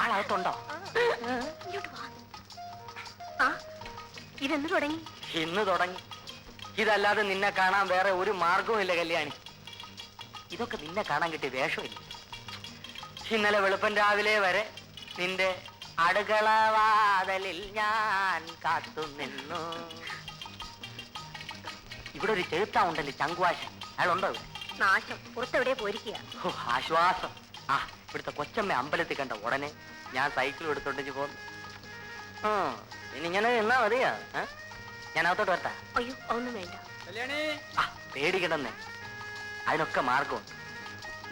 ആളകത്തുണ്ടോ? ഇതെന്ന് തുടങ്ങി? ഇന്ന് തുടങ്ങി. ഇതല്ലാതെ നിന്നെ കാണാൻ വേറെ ഒരു മാർഗവും ഇല്ല കല്യാണി. ഇതൊക്കെ നിന്നെ കാണാൻ കിട്ടിയ വേഷമില്ല. ഇന്നലെ വെളുപ്പൻ രാവിലെ വരെ നിന്റെ അടുക്കളവാതലിൽ ഞാൻ കാത്തുനിന്നു. ഇവിടെ ഒരു ചെറുത്താ ഉണ്ടല്ലോ, ചങ്കുവാശൻ. അയാളുണ്ടോ ഇവിടെ? നാശം പുറത്തെവിടെ പോയിരിക്കുക. ഓ, ആശ്വാസം. ആ, ഇവിടുത്തെ കൊച്ചമ്മ അമ്പലത്തിൽ കണ്ട ഉടനെ ഞാൻ സൈക്കിൾ എടുത്തോണ്ടിച്ച് പോന്നു. ഇനി ഇങ്ങനെ എന്നാ മതിയാ? ഞാൻ അകത്തോട്ട് വരട്ടാ? അയ്യോ ഒന്നും വേണ്ട. ആ, പേടിക്കണമെന്നേ, അതിനൊക്കെ മാർഗമുണ്ട്.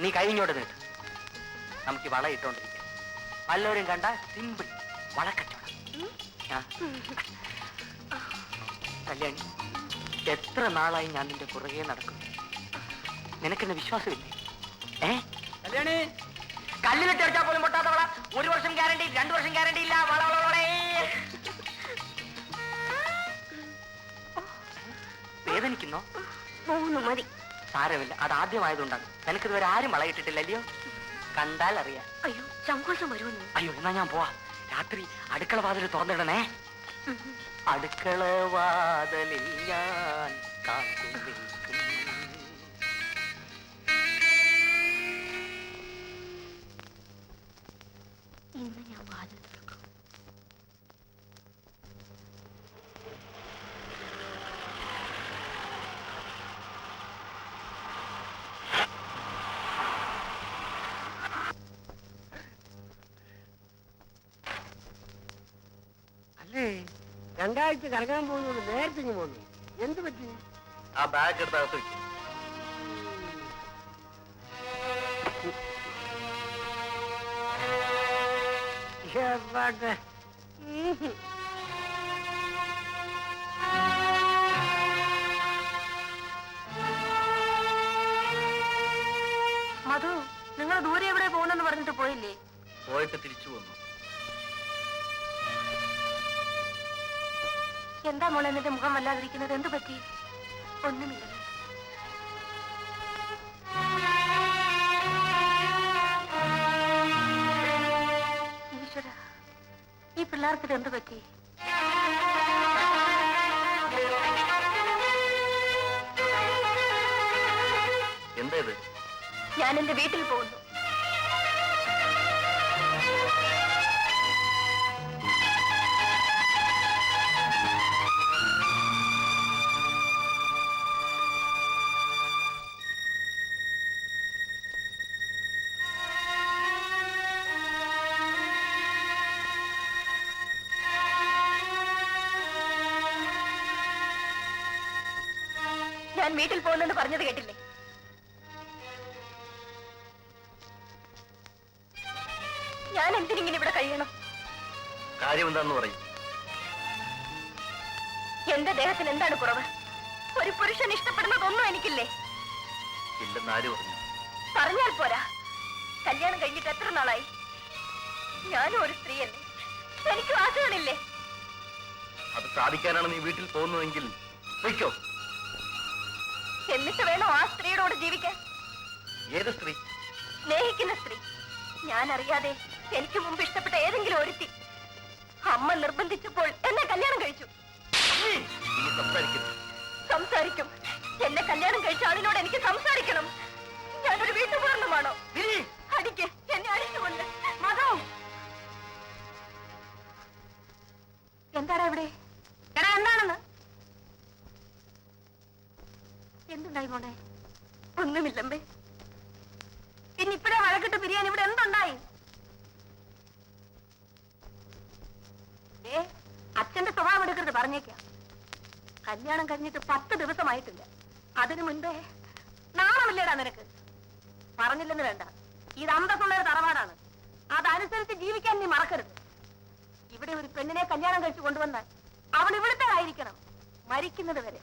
നീ കഴിഞ്ഞോട്ട് നീട്ട്, നമുക്ക് വള ഇട്ടോണ്ടിരിക്കാം. വല്ലവരും കണ്ട സിമ്പിൾ വളക്കച്ചവടം. കല്യാണി, എത്ര നാളായി ഞാൻ നിന്റെ പുറകെ നടക്കും. നിനക്കെന്നെ വിശ്വാസമില്ലേ? കല്യാണി, കല്ലിലിട്ട് അടിച്ചാൽ പോലും പൊട്ടാത്ത വള. 1 വർഷം ഗ്യാരണ്ടി, 2 വർഷം ഗ്യാരണ്ടി ഇല്ല. വള വള വളേ. വേദനിക്കുന്നോ? മതി. സാരമില്ല, അത് ആദ്യമായതുകൊണ്ടാണ്. നിനക്കിതുവരെ ആരും വളയിട്ടിട്ടില്ലല്ലയോ? കണ്ടാൽ അറിയാം. അയ്യോ ചങ്കോശം വരുമെന്ന്. അയ്യോ, എന്നാ ഞാൻ പോവാ. രാത്രി അടുക്കള വാതിൽ തുറന്നിടണേ. അടുക്കള വാതിലിൽ ഞാൻ കാത്തു നിൽക്കും. ഇന്ന് ഞാൻ വാതിൽ തുറക്കും. അല്ലേ, 2 ആഴ്ച കറങ്ങാൻ പോകുന്നത് നേരത്തെ പോന്നു. എന്ത് പറ്റി? ആ ബാഗ് എടുത്ത് അകത്ത് വെക്കും. എവിടെ? മധു, നിങ്ങൾ ദൂരെ എവിടെ പോകണമെന്ന് പറഞ്ഞിട്ട് പോയില്ലേ? പോയിട്ട് തിരിച്ചു വന്നു. എന്താ മോളെ എന്നിട്ട് മുഖം വല്ലാതിരിക്കുന്നത്? എന്ത് പറ്റി? ഒന്നുമില്ല. ഈശ്വര, ഈ പിള്ളേർക്ക് ഇത് എന്ത് പറ്റി? എന്താ ഇത്? ഞാൻ എന്റെ വീട്ടിൽ പോകുന്നു. ഞാൻ വീട്ടിൽ പോകുന്നെന്ന് പറഞ്ഞത് കേട്ടില്ലേ? ഞാൻ എന്തിനിങ്ങനെ ഇവിടെ കഴിയണം? കാര്യം എന്താന്ന് പറയും. എന്റെ ദേഹത്തിന് എന്താണ് കുറവ്? ഒരു പുരുഷൻ ഇഷ്ടപ്പെടുന്നതൊന്നും എനിക്കില്ലേ? ഇല്ലെന്ന് ആര് പറഞ്ഞു? പറഞ്ഞാൽ പോരാ. കല്യാണം കഴിഞ്ഞിട്ട് എത്ര നാളായി? ഞാനും ഒരു സ്ത്രീയല്ലേ, എനിക്കും ആശകളില്ലേ? അത് സാധിക്കാനാണ് നീ വീട്ടിൽ പോകുന്നതെങ്കിൽ വയ്ക്കോ. എന്നിട്ട് വേണോ ആ സ്ത്രീയോട് ജീവിക്കാൻ? ഏത് സ്ത്രീ? സ്നേഹിക്കുന്ന സ്ത്രീ. ഞാൻ അറിയാതെ എനിക്ക് മുമ്പ് ഇഷ്ടപ്പെട്ട ഏതെങ്കിലും ഒരുത്തി. അമ്മ നിർബന്ധിച്ചപ്പോൾ എന്നെ കല്യാണം കഴിച്ചു. ഇനി സംസാരിക്കുന്നു. സംസാരിക്കും. എന്നെ കല്യാണം കഴിച്ച ആളിനോട് എനിക്ക് സംസാരിക്കണം. ഞാനൊരു വീട്ടുപകരണമാണോ? അടിക്ക്, എന്നെ അടിച്ചുകൊണ്ട്. മതോ, എന്താടാ ഇവിടെ? എടാ എന്താണെന്ന്? എന്തുണ്ടായി മോളെ? ഒന്നുമില്ലമ്പേ. പിന്നെ ഇപ്പഴേ വഴക്കിട്ട് പിരിയാൻ ഇവിടെ എന്തുണ്ടായി? അച്ഛന്റെ സ്വഭാവം എടുക്കരുത്, പറഞ്ഞേക്കാം. കല്യാണം കഴിഞ്ഞിട്ട് 10 ദിവസമായിട്ടില്ല. അതിനു മുൻപേ നാണമില്ലേടാ നിനക്ക്? പറഞ്ഞില്ലെന്ന് വേണ്ട, ഇത് അന്തസ്സുള്ള ഒരു തറവാടാണ്. അതനുസരിച്ച് ജീവിക്കാൻ നീ മറക്കരുത്. ഇവിടെ ഒരു പെണ്ണിനെ കല്യാണം കഴിച്ചു കൊണ്ടുവന്നാൽ അവൾ ഇവിടുത്തെ ആയിരിക്കണം, മരിക്കുന്നത് വരെ.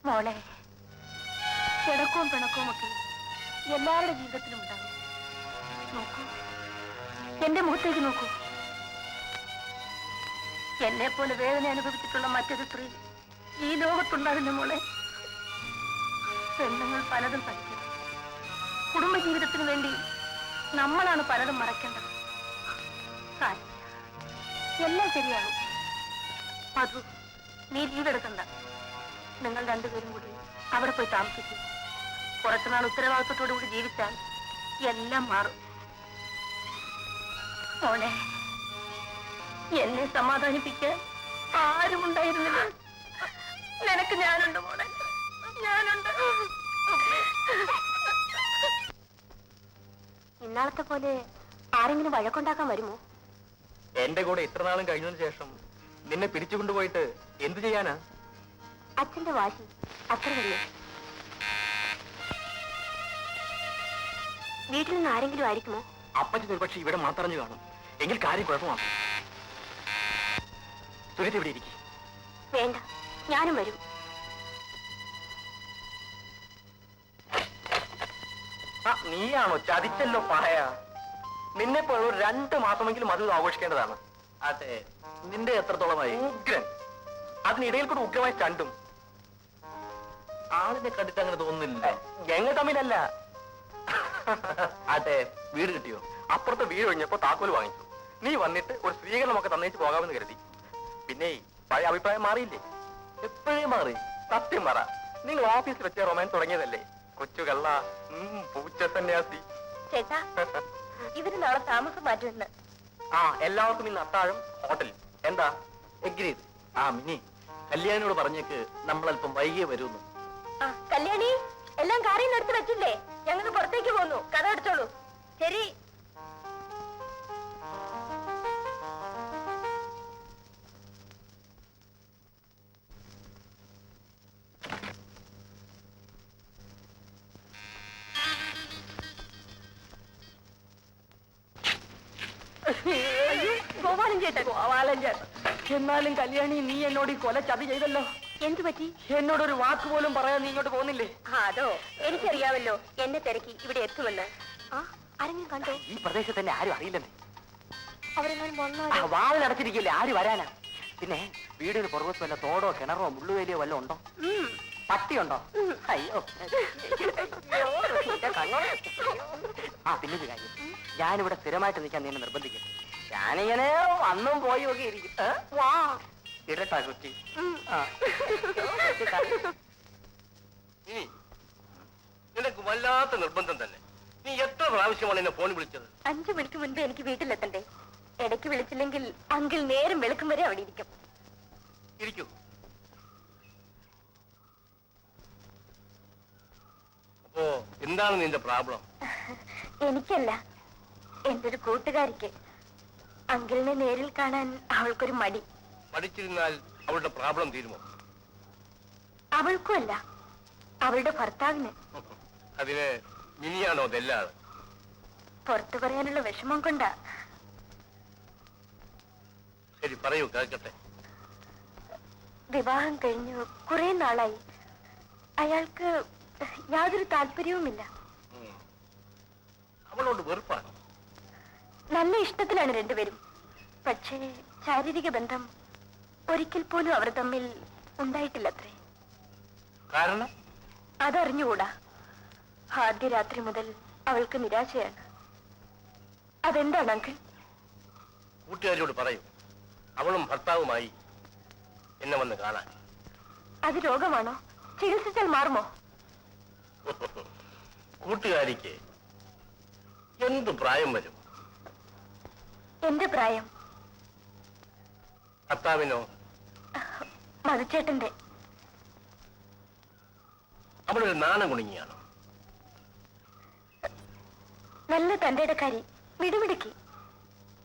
മോളെ, കിടക്കവും പിണക്കവും ഒക്കെ എല്ലാവരുടെ ജീവിതത്തിലും ഉണ്ടാകും. നോക്കൂ, എന്റെ മുഖത്തേക്ക് നോക്കൂ. എന്നെ പോലെ വേദന അനുഭവിച്ചിട്ടുള്ള മറ്റൊരു സ്ത്രീ ഈ ലോകത്തുണ്ടാകുന്ന മോളെ. പെണ്ണുങ്ങൾ പലതും പഠിക്കണം. കുടുംബജീവിതത്തിന് വേണ്ടി നമ്മളാണ് പലതും മറക്കേണ്ടത്. എല്ലാം ശരിയാകും. മധു, നീ ലീവ് എടുക്കണ്ട. നിങ്ങൾ രണ്ടുപേരും കൂടി അവിടെ പോയി താമസിക്കും. കുറച്ചുനാൾ ഉത്തരവാദിത്വത്തോടു കൂടി ജീവിച്ചാൽ എല്ലാം മാറും. മോളെ, എന്നെ സമാധാനിപ്പിക്കാൻ ആരും ഉണ്ടായിരുന്നില്ല. നിനക്ക് ഞാനുണ്ട് മോളെ. ഞാനുണ്ട്. ഇന്നാളത്തെ പോലെ ആരെങ്കിലും വഴക്കുണ്ടാക്കാൻ വരുമോ? എന്റെ കൂടെ ഇത്ര നാളും കഴിഞ്ഞതിന് ശേഷം നിന്നെ പിടിച്ചു കൊണ്ടുപോയിട്ട് എന്തു ചെയ്യാനാ? അച്ഛന്റെ വാശി അത്ര വലിയ. വീട്ടിൽ നിന്ന് ആരെങ്കിലും ആയിരിക്കുമോ? അപ്പച്ചൻ ഒരുപക്ഷെ ഇവിടെ മാത്രഞ്ഞു കാണും. എങ്കിൽ കാര്യം കുഴപ്പമാണ്. സുരത്ത് ഇവിടെ ഇരിക്കും. വേണ്ട, ഞാനും വരും. നീയാണോ ചതിച്ചല്ലോ പായ? നിന്നെ പോലെ ഒരു 2 മാസമെങ്കിലും അത് ആഘോഷിക്കേണ്ടതാണ്. അതെ, നിന്റെ എത്രത്തോളമായി? ഉഗ്രൻ. അതിനിടയിൽ കൂടെ ഉഗ്രമായി ചണ്ടും. ആളിനെ കണ്ടിട്ട് അങ്ങനെ തോന്നുന്നില്ല. ഞങ്ങൾ തമ്മിലല്ല. അതെ, വീട് കിട്ടിയോ? അപ്പുറത്തെ വീട് ഒഴിഞ്ഞപ്പോ താക്കോല് വാങ്ങിച്ചു. നീ വന്നിട്ട് ഒരു സ്വീകരണമൊക്കെ തന്നേച്ച് പോകാമെന്ന് കരുതി. പിന്നെ പഴയ അഭിപ്രായം മാറിയില്ലേ? എപ്പോഴേ മാറി. സത്യം പറ, നിങ്ങൾ ഓഫീസിൽ വെച്ച റൊമാൻസ് തുടങ്ങിയതല്ലേ? കൊച്ചു കള്ള, പൂച്ച സന്യാസി. ചേട്ടാ, ഇവര് നാളെ താമസം മാറ്റുമെന്ന്. എല്ലാവർക്കും ഇന്ന് അത്താഴം ഹോട്ടലിൽ. എന്താ? എഗ്രീഡ്. മിനി, കല്യാണിയോട് പറഞ്ഞേക്ക് നമ്മളല്പം വൈകിയേ വരുന്നു. കല്യാണി, എല്ലാം കാറിൽ നിന്ന് എടുത്ത് വെച്ചില്ലേ? ഞങ്ങൾ പുറത്തേക്ക് പോന്നു. കഥ അടിച്ചോളൂ. ശരി. ഗോപാലൻ ചേട്ടൻ. എന്നാലും കല്യാണി, നീ എന്നോട് ഈ കൊല ചതി ചെയ്തല്ലോ. എന്തു പറ്റി? എന്നോടൊരു വാക്ക് പോലും പറയാൻ നീ ഇങ്ങോട്ട് പോകുന്നില്ലേ? അതോ, എനിക്കറിയാമല്ലോ എന്നെ തിരക്കി ഇവിടെ എത്തുമെന്ന്. ആരെങ്കിലും കണ്ടോ? ഈ പ്രദേശത്ത് തന്നെ ആരും അറിയില്ലെന്നേ. അവരെങ്ങാനും വന്നാലോ? വാതിലടച്ചിരിക്കില്ലേ, ആര് വരാനാ? പിന്നെ വീടിന് പുറകത്ത് വല്ല തോടോ കിണറോ മുള്ളുവേലിയോ വല്ലതും ഉണ്ടോ? പട്ടിയുണ്ടോ? അയ്യോ. പിന്നൊരു കാര്യം, ഞാനിവിടെ സ്ഥിരമായിട്ട് നിൽക്കാൻ നിന്നെ നിർബന്ധിക്കും. ഞാനിങ്ങനെ അന്നും പോയി ഒക്കെ ഇരിക്കും. ഇടട്ടാ കുട്ടി. നിനക്ക് വല്ലാത്ത നിർബന്ധം തന്നെ. നീ എത്ര പ്രാവശ്യമാണ് എന്നെ ഫോൺ വിളിച്ചത്? 5 മണിക്ക് മുൻപ് എനിക്ക് വീട്ടിലെത്തണ്ടേ. ഇടയ്ക്ക് വിളിച്ചില്ലെങ്കിൽ അങ്കിൾ നേരം വെളുക്കും വരെ അവിടെ ഇരിക്കും. ഇരിക്കൂ. അപ്പോ എന്താണ് നിന്റെ പ്രോബ്ലം? എനിക്കല്ല, എന്റെ ഒരു കൂട്ടുകാരിക്ക്. അങ്കിളിനെ നേരിൽ കാണാൻ അവൾക്കൊരു മടി. പഠിച്ചിരുന്നാൽ അവളുടെ പ്രോബ്ലം തീരുമോ? അവൾക്കും അല്ല, അവളുടെ ഭർത്താവിന്. അതിന് മിനിയാണോ ദല്ലാള്? പുറത്തു പറയാനുള്ള വിഷമം കൊണ്ടാ. ശരി, പറയൂ, കേൾക്കട്ടെ. വിവാഹം കഴിഞ്ഞു കുറെ നാളായി. അയാൾക്ക് യാതൊരു താല്പര്യവുമില്ല. അവളോട് വെറുപ്പാണ്? നല്ല ഇഷ്ടത്തിലാണ് രണ്ടുപേരും. പക്ഷേ ശാരീരിക ബന്ധം ഒരിക്കൽ പോലും അവർ തമ്മിൽ ഉണ്ടായിട്ടില്ലത്രേ. കാരണം? അതറിഞ്ഞുകൂടാ. ആദ്യ രാത്രി മുതൽ അവൾക്ക് നിരാശയാണ്. അതെന്താണ് അങ്കിൾ? കൂട്ടുകാരിയോട് പറയൂ, അവളും ഭർത്താവുമായി എന്നെ വന്ന് കാണാൻ. അത് രോഗമാണോ? ചികിത്സിച്ചാൽ മാറുമോ? കൂട്ടുകാരിക്ക് എന്ത് പ്രായം വരും? എന്റെ പ്രായം. ഭർത്താവിനോ? മധുച്ചേട്ടന്റെ. അവളൊരു നാണം കുണുങ്ങിയാണോ? നല്ല തന്റെ ഇടക്കാരി, മിടുമിടുക്കി.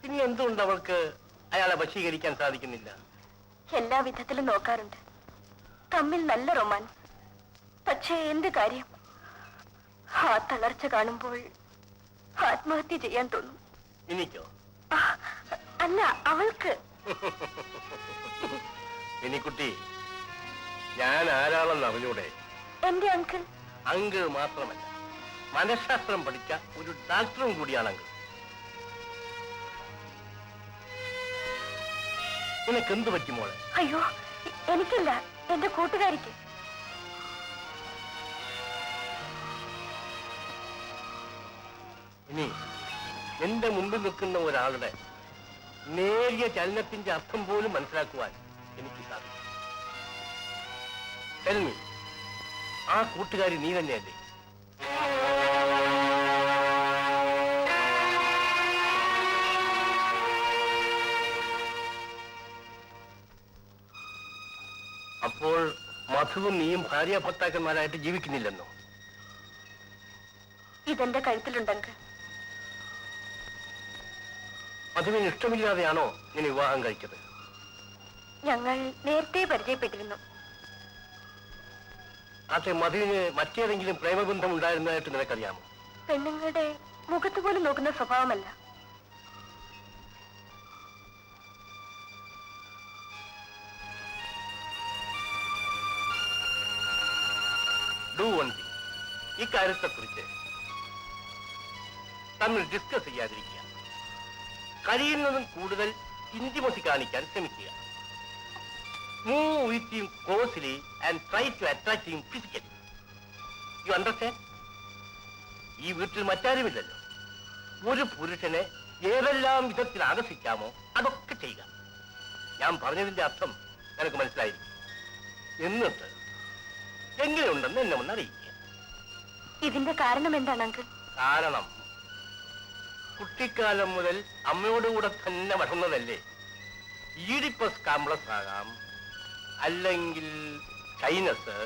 പിന്നെ എന്തുകൊണ്ട് അവൾക്ക് അയാളെ വശീകരിക്കാൻ സാധിക്കുന്നില്ല? എല്ലാ വിധത്തിലും നോക്കാറുണ്ട്. തമ്മിൽ നല്ല റൊമാൻസ്. പക്ഷേ എന്ത് കാര്യം? ആ തളർച്ച കാണുമ്പോൾ ആത്മഹത്യ ചെയ്യാൻ തോന്നും. എനിക്കോ? അല്ല, അവൾക്ക്. എനിക്കുട്ടി, ഞാൻ ആരാളെന്ന് അറിഞ്ഞൂടെ? എന്റെ അങ്കിൾ. അങ്കിൾ മാത്രമല്ല, മനഃശാസ്ത്രം പഠിച്ച ഒരു ഡാക്ടറും കൂടിയാണ് അങ്കിൾ. നിനക്ക് എന്ത് പറ്റി മോളെ? അയ്യോ, എനിക്കല്ല, എന്റെ കൂട്ടുകാരിക്ക്. ഇനി എന്റെ മുമ്പിൽ നിൽക്കുന്ന ഒരാളുടെ നേരിയ ചലനത്തിന്റെ അർത്ഥം പോലും മനസ്സിലാക്കുവാൻ എനിക്ക് സാധിക്കും. Tell me, ആ കൂട്ടുകാരി നീ തന്നെയല്ലേ? അപ്പോൾ മധുവും നീയും ഭാര്യ ഭർത്താക്കന്മാരായിട്ട് ജീവിക്കുന്നില്ലെന്നോ? ഇതെന്റെ കഴുത്തിലുണ്ടെങ്കിൽ മധുവിന് ഇഷ്ടമില്ലാതെയാണോ ഇങ്ങനെ വിവാഹം കഴിച്ചത്? ഞങ്ങൾ നേരത്തെ പരിചയപ്പെട്ടിരുന്നു. അതെ, മധുവിന് മറ്റേതെങ്കിലും പ്രേമബന്ധം ഉണ്ടായിരുന്നതായിട്ട് നിനക്കറിയാമോ? പെണ്ണുങ്ങളുടെ മുഖത്ത് പോലും നോക്കുന്ന സ്വഭാവമല്ല. ഡു വൺ തിങ്, ഈ കാര്യത്തെക്കുറിച്ച് തമ്മിൽ ഡിസ്കസ് ചെയ്യാതിരിക്കുക. കഴിയുന്നതും കൂടുതൽ ഇന്റിമസി കാണിക്കാൻ ശ്രമിക്കുക. Move with him closely and try to attract him physically. You understand? ഈ വീട്ടിൽ മറ്റാരുമില്ലല്ലോ. ഒരു പുരുഷനെ ഏതെല്ലാം വിധത്തിൽ ആകർഷിക്കാമോ അതൊക്കെ ചെയ്യുക. ഞാൻ പറഞ്ഞതിന്റെ അർത്ഥം നിനക്ക് മനസ്സിലായിരിക്കും. എന്നിട്ട് എങ്ങനെയുണ്ടെന്ന് എന്നെ ഒന്ന് അറിയിക്കുക. ഇതിന്റെ കാരണം എന്താണ് അങ്കിൾ? കാരണം കുട്ടിക്കാലം മുതൽ അമ്മയോടുകൂടെ തന്നെ വളർന്നതല്ലേ. ഈഡിപ്പസ് കോംപ്ലക്സ് ആകാം, അല്ലെങ്കിൽ ഷൈനസ്,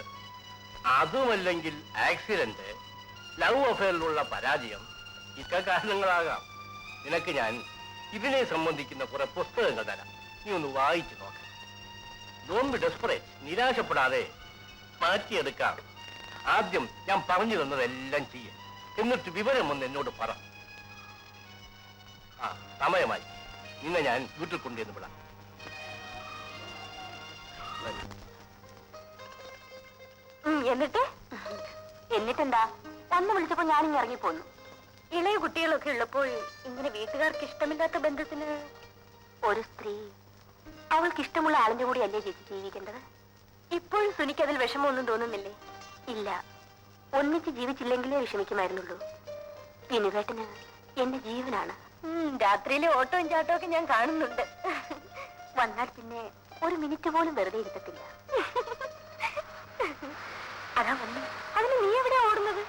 അതുമല്ലെങ്കിൽ ആക്സിഡന്റ്, ലവ് അഫെയറിലുള്ള പരാജയം, ഇതൊക്കെ കാരണങ്ങളാകാം. നിനക്ക് ഞാൻ ഇതിനെ സംബന്ധിക്കുന്ന കുറെ പുസ്തകങ്ങൾ തരാം, നീ ഒന്ന് വായിച്ചു നോക്കാം. ഡോണ്ട് ബി ഡെസ്പറേറ്റ്, നിരാശപ്പെടാതെ മാറ്റിയെടുക്കാം. ആദ്യം ഞാൻ പറഞ്ഞു തന്നതെല്ലാം ചെയ്യ, എന്നിട്ട് വിവരം ഒന്ന് എന്നോട് പറ. ആ, സമയമായി. നിന്നെ ഞാൻ വീട്ടിൽ കൊണ്ടുവന്ന് വിടാം. എന്നിട്ടെന്താ, അന്ന് വിളിച്ചപ്പോ ഞാനിങ്ങ് ഇറങ്ങിപ്പോന്നു. ഇളയ കുട്ടികളൊക്കെ ഉള്ളപ്പോൾ ഇങ്ങനെ വീട്ടുകാർക്ക് ഇഷ്ടമില്ലാത്ത ബന്ധത്തിന് ഒരു സ്ത്രീ അവൾക്ക് ഇഷ്ടമുള്ള ആളിന്റെ കൂടി അല്ലേ ചേച്ചി ജീവിക്കേണ്ടത്? ഇപ്പോഴും സുനിക്ക് അതിൽ വിഷമമൊന്നും തോന്നുന്നില്ലേ? ഇല്ല, ഒന്നിച്ച് ജീവിച്ചില്ലെങ്കിലേ വിഷമിക്കുമായിരുന്നുള്ളൂ. വിനുവേട്ടന് എന്റെ ജീവനാണ്. രാത്രിയിലെ ഓട്ടവും ചാട്ടവും ഒക്കെ ഞാൻ കാണുന്നുണ്ട്. വന്നാൽ പിന്നെ ഒരു മിനിറ്റ് പോലും വെറുതെ ഇരുത്തത്തില്ല. അതാ വന്നു. അതിന് നീ എവിടെ ഓടുന്നത്?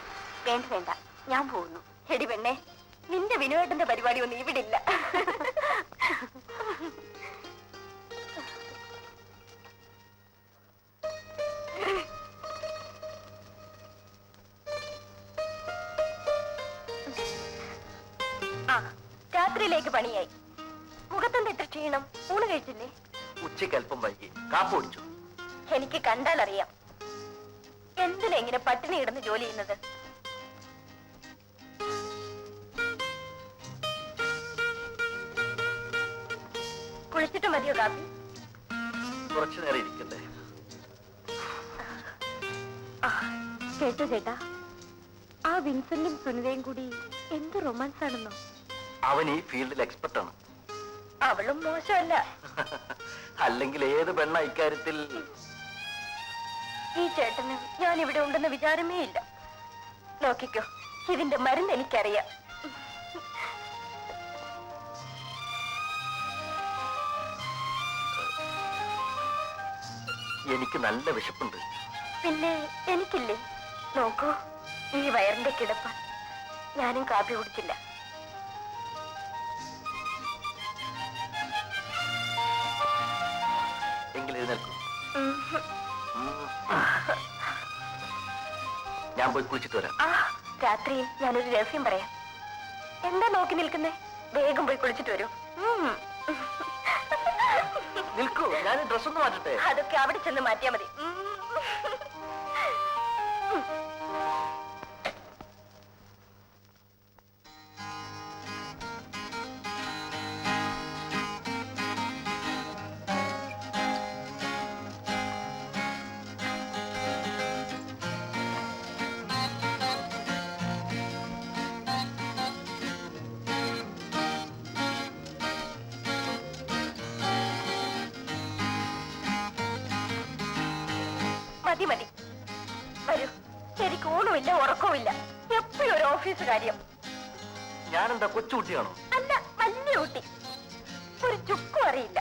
വേണ്ട വേണ്ട, ഞാൻ പോകുന്നു. എടി പെണ്ണെ, നിന്റെ വിനുവേട്ടന്റെ പരിപാടി ഒന്നും ഇവിടെ ഇല്ല. രാത്രിയിലേക്ക് പണിയായി. മുഖത്തെന്താ ഇത്ര ക്ഷീണം? ഊണ് കഴിച്ചില്ലേ? ഉച്ചയ്ക്ക് അല്പം വൈകി. കാപ്പ് കുടിച്ചു. എനിക്ക് കണ്ടാൽ അറിയാം എന്തിനാ ഇങ്ങനെ പട്ടിണി കിടന്ന് ജോലി ചെയ്യുന്നത്. കുളിച്ചിട്ട് മതിയോ കാപ്പി? കുറച്ചു നേരം ഇരിക്കട്ടെ. കേട്ടോ ചേട്ടാ, ആ വിൻസെന്റും സുനിതയും കൂടി എന്ത് റൊമാൻസ് ആണെന്നോ. അവൻ ഈ ഫീൽഡിൽ എക്സ്പെർട്ടാണ്. അവളും മോശമല്ല. അല്ലെങ്കിൽ ഏത് പെണ്ണ ഇക്കാര്യത്തിൽ? ഈ ചേട്ടന് ഞാൻ ഇവിടെ ഉണ്ടെന്ന് വിചാരമേ ഇല്ല. നോക്കിക്കോ, ഇതിന്റെ മരുന്ന് എനിക്കറിയാം. എനിക്ക് നല്ല വിശപ്പുണ്ട്. പിന്നെ എനിക്കില്ലേ? നോക്കൂ, ഈ വയറിന്റെ കിടപ്പ്. ഞാനും കാപ്പി കുടിച്ചില്ല. എങ്കിൽ എഴുന്നേൽക്കൂ. ഞാൻ പോയി കുളിച്ചിട്ട് വരാം. രാത്രി ഞാനൊരു രഹസ്യം പറയാം. എന്താ നോക്കി നിൽക്കുന്നേ? വേഗം പോയി കുളിച്ചിട്ട് വരൂ. നിൽക്കൂ, ഞാൻ ഡ്രസ് ഒന്ന് മാറ്റട്ടെ. അതൊക്കെ അവിടെ ചെന്ന് മാറ്റിയാ മതി. മതി മതി, വരൂ. ശരിക്ക് ഊണുമില്ല, ഉറക്കവുമില്ല, എപ്പോഴും ഒരു ഓഫീസ് കാര്യം. ഞാനെന്താ കൊച്ചുകുട്ടിയാണോ? അല്ല, വലിയ കുട്ടി. ഒരു ചുക്കും അറിയില്ല.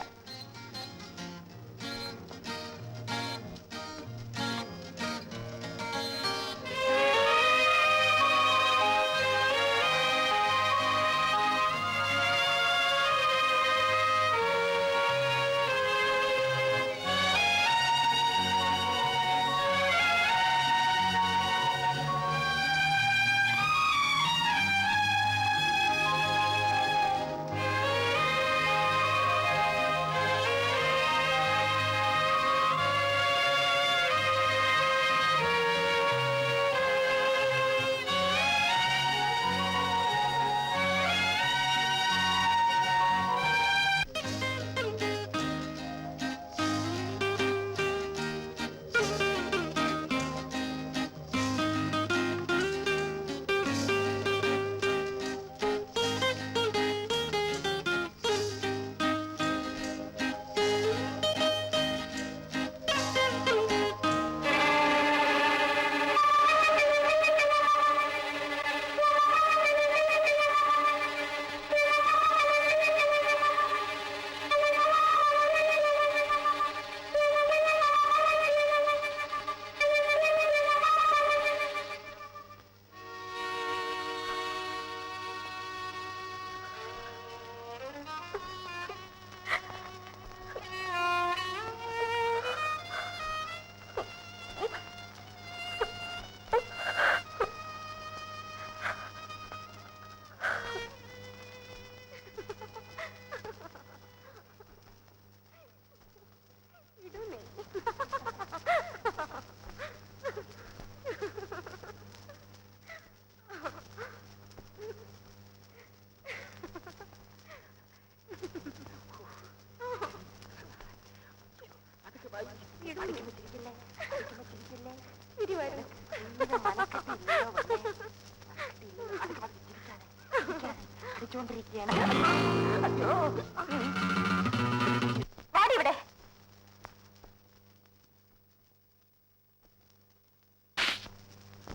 വാടിവിടെ.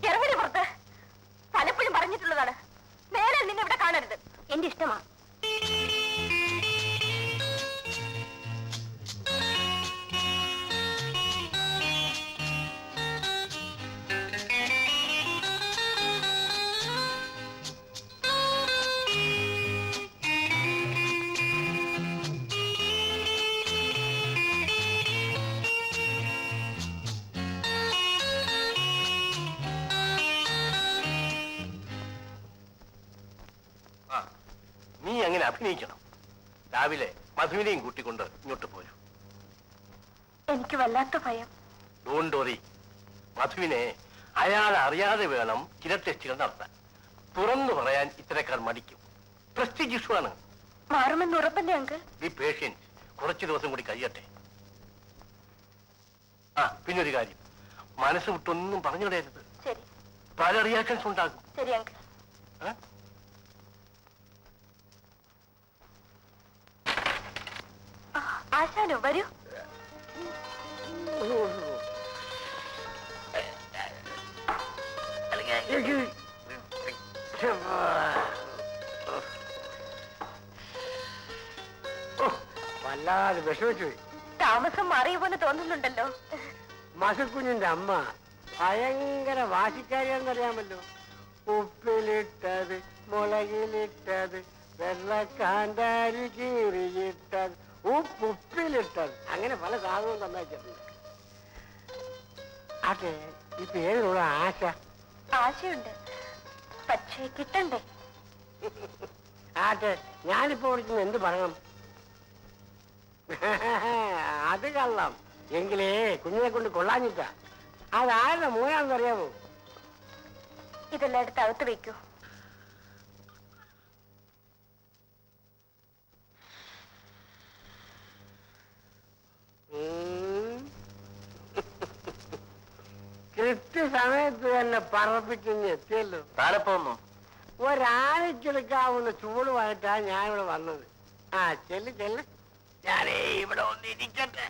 ഇറങ്ങി പുറത്ത്. പലപ്പോഴും പറഞ്ഞിട്ടുള്ളതാണ്, നേരെ നിന്നെ ഇവിടെ കാണരുത്. എന്റെ ഇഷ്ടമാ. നീ അങ്ങനെ അഭിനയിക്കണം. രാവിലെ മധുവിനെയും കൂട്ടിക്കൊണ്ട് ഇങ്ങോട്ട് പോരൂ. എനിക്ക് വല്ലാത്ത ഭയം. Don't worry. മധുവിനെ അയാൾ അറിയാതെ വേണം ചില ടെസ്റ്റുകൾ നടത്താൻ. തുറന്നു പറയാൻ ഇത്തരക്കാർ മടിക്കും. പ്രസ്റ്റീജ് ഇഷ്യൂ ആണ്. മാറുമെന്ന് ഉറപ്പല്ലേ അങ്കിൾ? B patients. കുറച്ചു ദിവസം കൂടി കഴിയട്ടെ. പിന്നൊരു കാര്യം, മനസ്സ് വിട്ടൊന്നും പറഞ്ഞുവിടരുത്. ശരി പല റിയാക്ഷൻസ് ഉണ്ടാകും. ശരി അങ്കിൾ. ആശാനോ, വരൂ. വല്ലാതെ വിഷമിച്ചു. താമസം മാറിയ പോലെ തോന്നുന്നുണ്ടല്ലോ. മസക്കുഞ്ഞിന്റെ അമ്മ ഭയങ്കര വാശിക്കാരിയാണെന്നറിയാമല്ലോ. ഉപ്പിലിട്ടത്, മുളകിലിട്ടത്, വെള്ളക്കാന്താരി കീറിയിട്ടത്, ഉപ്പിലിട്ടത്, അങ്ങനെ പല സാധനവും തന്നയച്ചിട്ടുണ്ട്. അതെ, ഇപ്പൊ ഏതിനുള്ള ആശ? ആശയുണ്ട്, പക്ഷേ കിട്ടണ്ടേ? ആട്ടെ, ഞാനിപ്പോ വിളിക്കുന്ന എന്ത് പറയണം? അത് കള്ളം. എങ്കിലേ കുഞ്ഞിനെ കൊണ്ട് കൊള്ളാഞ്ഞിട്ടാ. അതാരുടെ മൂന്നാണെന്നറിയാമോ? ഇതെല്ലാം എടുത്ത് അകത്ത് വെക്കൂ. കൃത്യസമയത്ത് തന്നെ പറപ്പിച്ചിങ്ങ് എത്തിയല്ലോ. താരപ്പോന്നു ഒരാഴ്ചെടുക്കാവുന്ന ചൂടുമായിട്ടാ ഞാനിവിടെ വന്നത്. ചെല്ല് ചെല്ല്, ഞാനേ ഇവിടെ ഒന്നിരിക്കട്ടെ.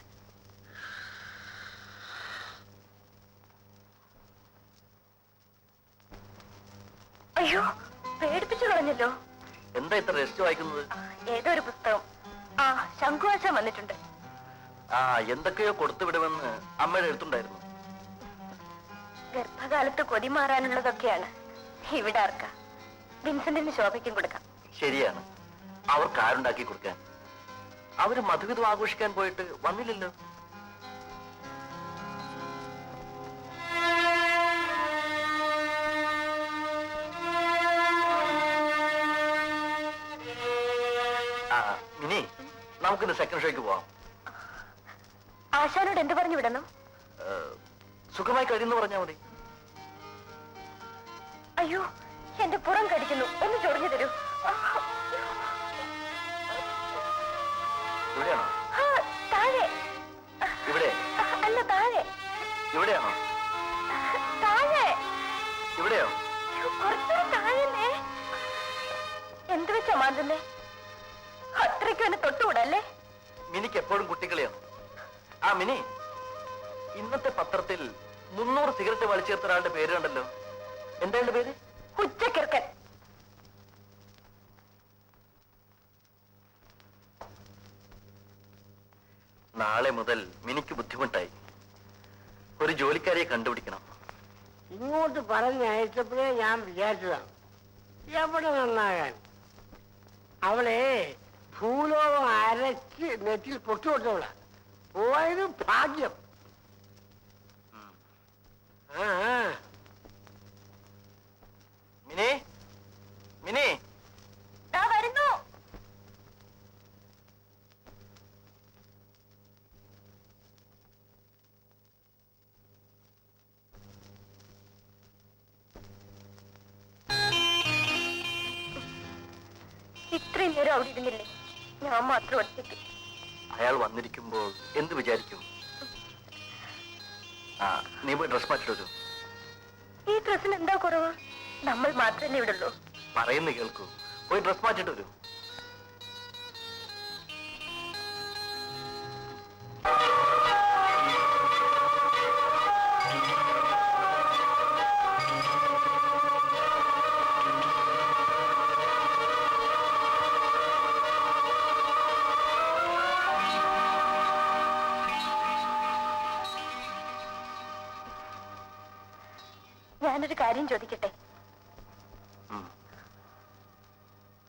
അയ്യോ, പേടിപ്പിച്ചു കളഞ്ഞല്ലോ. എന്താ ഇത്ര രജിസ്റ്റർ വായിക്കുന്നത്? ഏതോ ഒരു പുസ്തകം. ശംഖുവാശാൻ വന്നിട്ടുണ്ട്. എന്തൊക്കെയോ കൊടുത്തു വിടുമെന്ന് അമ്മയുടെ എഴുത്തുണ്ടായിരുന്നു. ഗർഭകാലത്ത് കൊതി മാറാനുള്ളതൊക്കെയാണ്. ഇവിടെ ആർക്കാ? വിൻസെന്റിന് ശോഭയ്ക്കും കൊടുക്കാം. ശരിയാണ്, അവർക്ക് ആരുണ്ടാക്കി കൊടുക്കാൻ? അവര് മധുവിധം ആഘോഷിക്കാൻ പോയിട്ട് വന്നില്ലല്ലോ. ഇനി നമുക്കിന്ന് സെക്കൻഡ് ഷോയ്ക്ക് പോവാം. ആശാനോട് എന്ത് പറഞ്ഞു വിടണം? സുഖമായി കഴിയുന്നു പറഞ്ഞാൽ മതി. അയ്യോ, എന്റെ പുറം കടിക്കുന്നു, ഒന്ന് ചൊറിഞ്ഞു തരൂ. ഇവിടെയാണോ? താഴെ. ഇവിടെ അല്ല, താഴെ. ഇവിടെയാണോ? താഴെ. ഇവിടെയോ? കുറച്ചുകൂടെ താഴെ. എന്ത് വെച്ചാ മാന്തുന്നേ? അത്രയ്ക്കും എന്നെ തൊട്ടുകൂടല്ലേ? മിനിക്ക് എപ്പോഴും കുട്ടികളിയാണ്. മിനി, ഇന്നത്തെ പത്രത്തിൽ 300 സിഗരറ്റ് വലിച്ചേർത്ത ഒരാളുടെ പേര് കണ്ടല്ലോ. എന്താ പേര്? ഉച്ചക്കിർക്കൻ. നാളെ മുതൽ മിനിക്ക് ബുദ്ധിമുട്ടായി. ഒരു ജോലിക്കാരിയെ കണ്ടുപിടിക്കണം. ഇങ്ങോട്ട് പറഞ്ഞയച്ചപ്പോഴേ ഞാൻ വിചാരിച്ചതാണ്, എവിടെ നന്നാകാൻ. അവളെ ഭൂലോകം അരച്ച് നെറ്റിൽ പൊട്ടുകൊടുത്തവളാ. പോയത് ഭാഗ്യം. മിനി, മിനി, വരുന്നു. ഇത്രയും നേരം അവിടെ ഇരുന്നില്ലേ? ഞാൻ മാത്രം ഒറ്റയ്ക്ക്. അയാൾ വന്നിരിക്കുമ്പോൾ എന്ത് വിചാരിക്കും? ആ നീ പോയി ഡ്രസ് മാറ്റിട്ട് വരൂ. ഈ ഡ്രസ്സിന് എന്താ കുറവ്? നമ്മൾ മാത്രമല്ലേ ഇവിടെ ഉള്ളൂ. പറയുന്ന കേൾക്കൂ. പോയി ഡ്രസ് മാറ്റിട്ട് വരൂ. ഞാനൊരു കാര്യം ചോദിക്കട്ടെ? ഉം.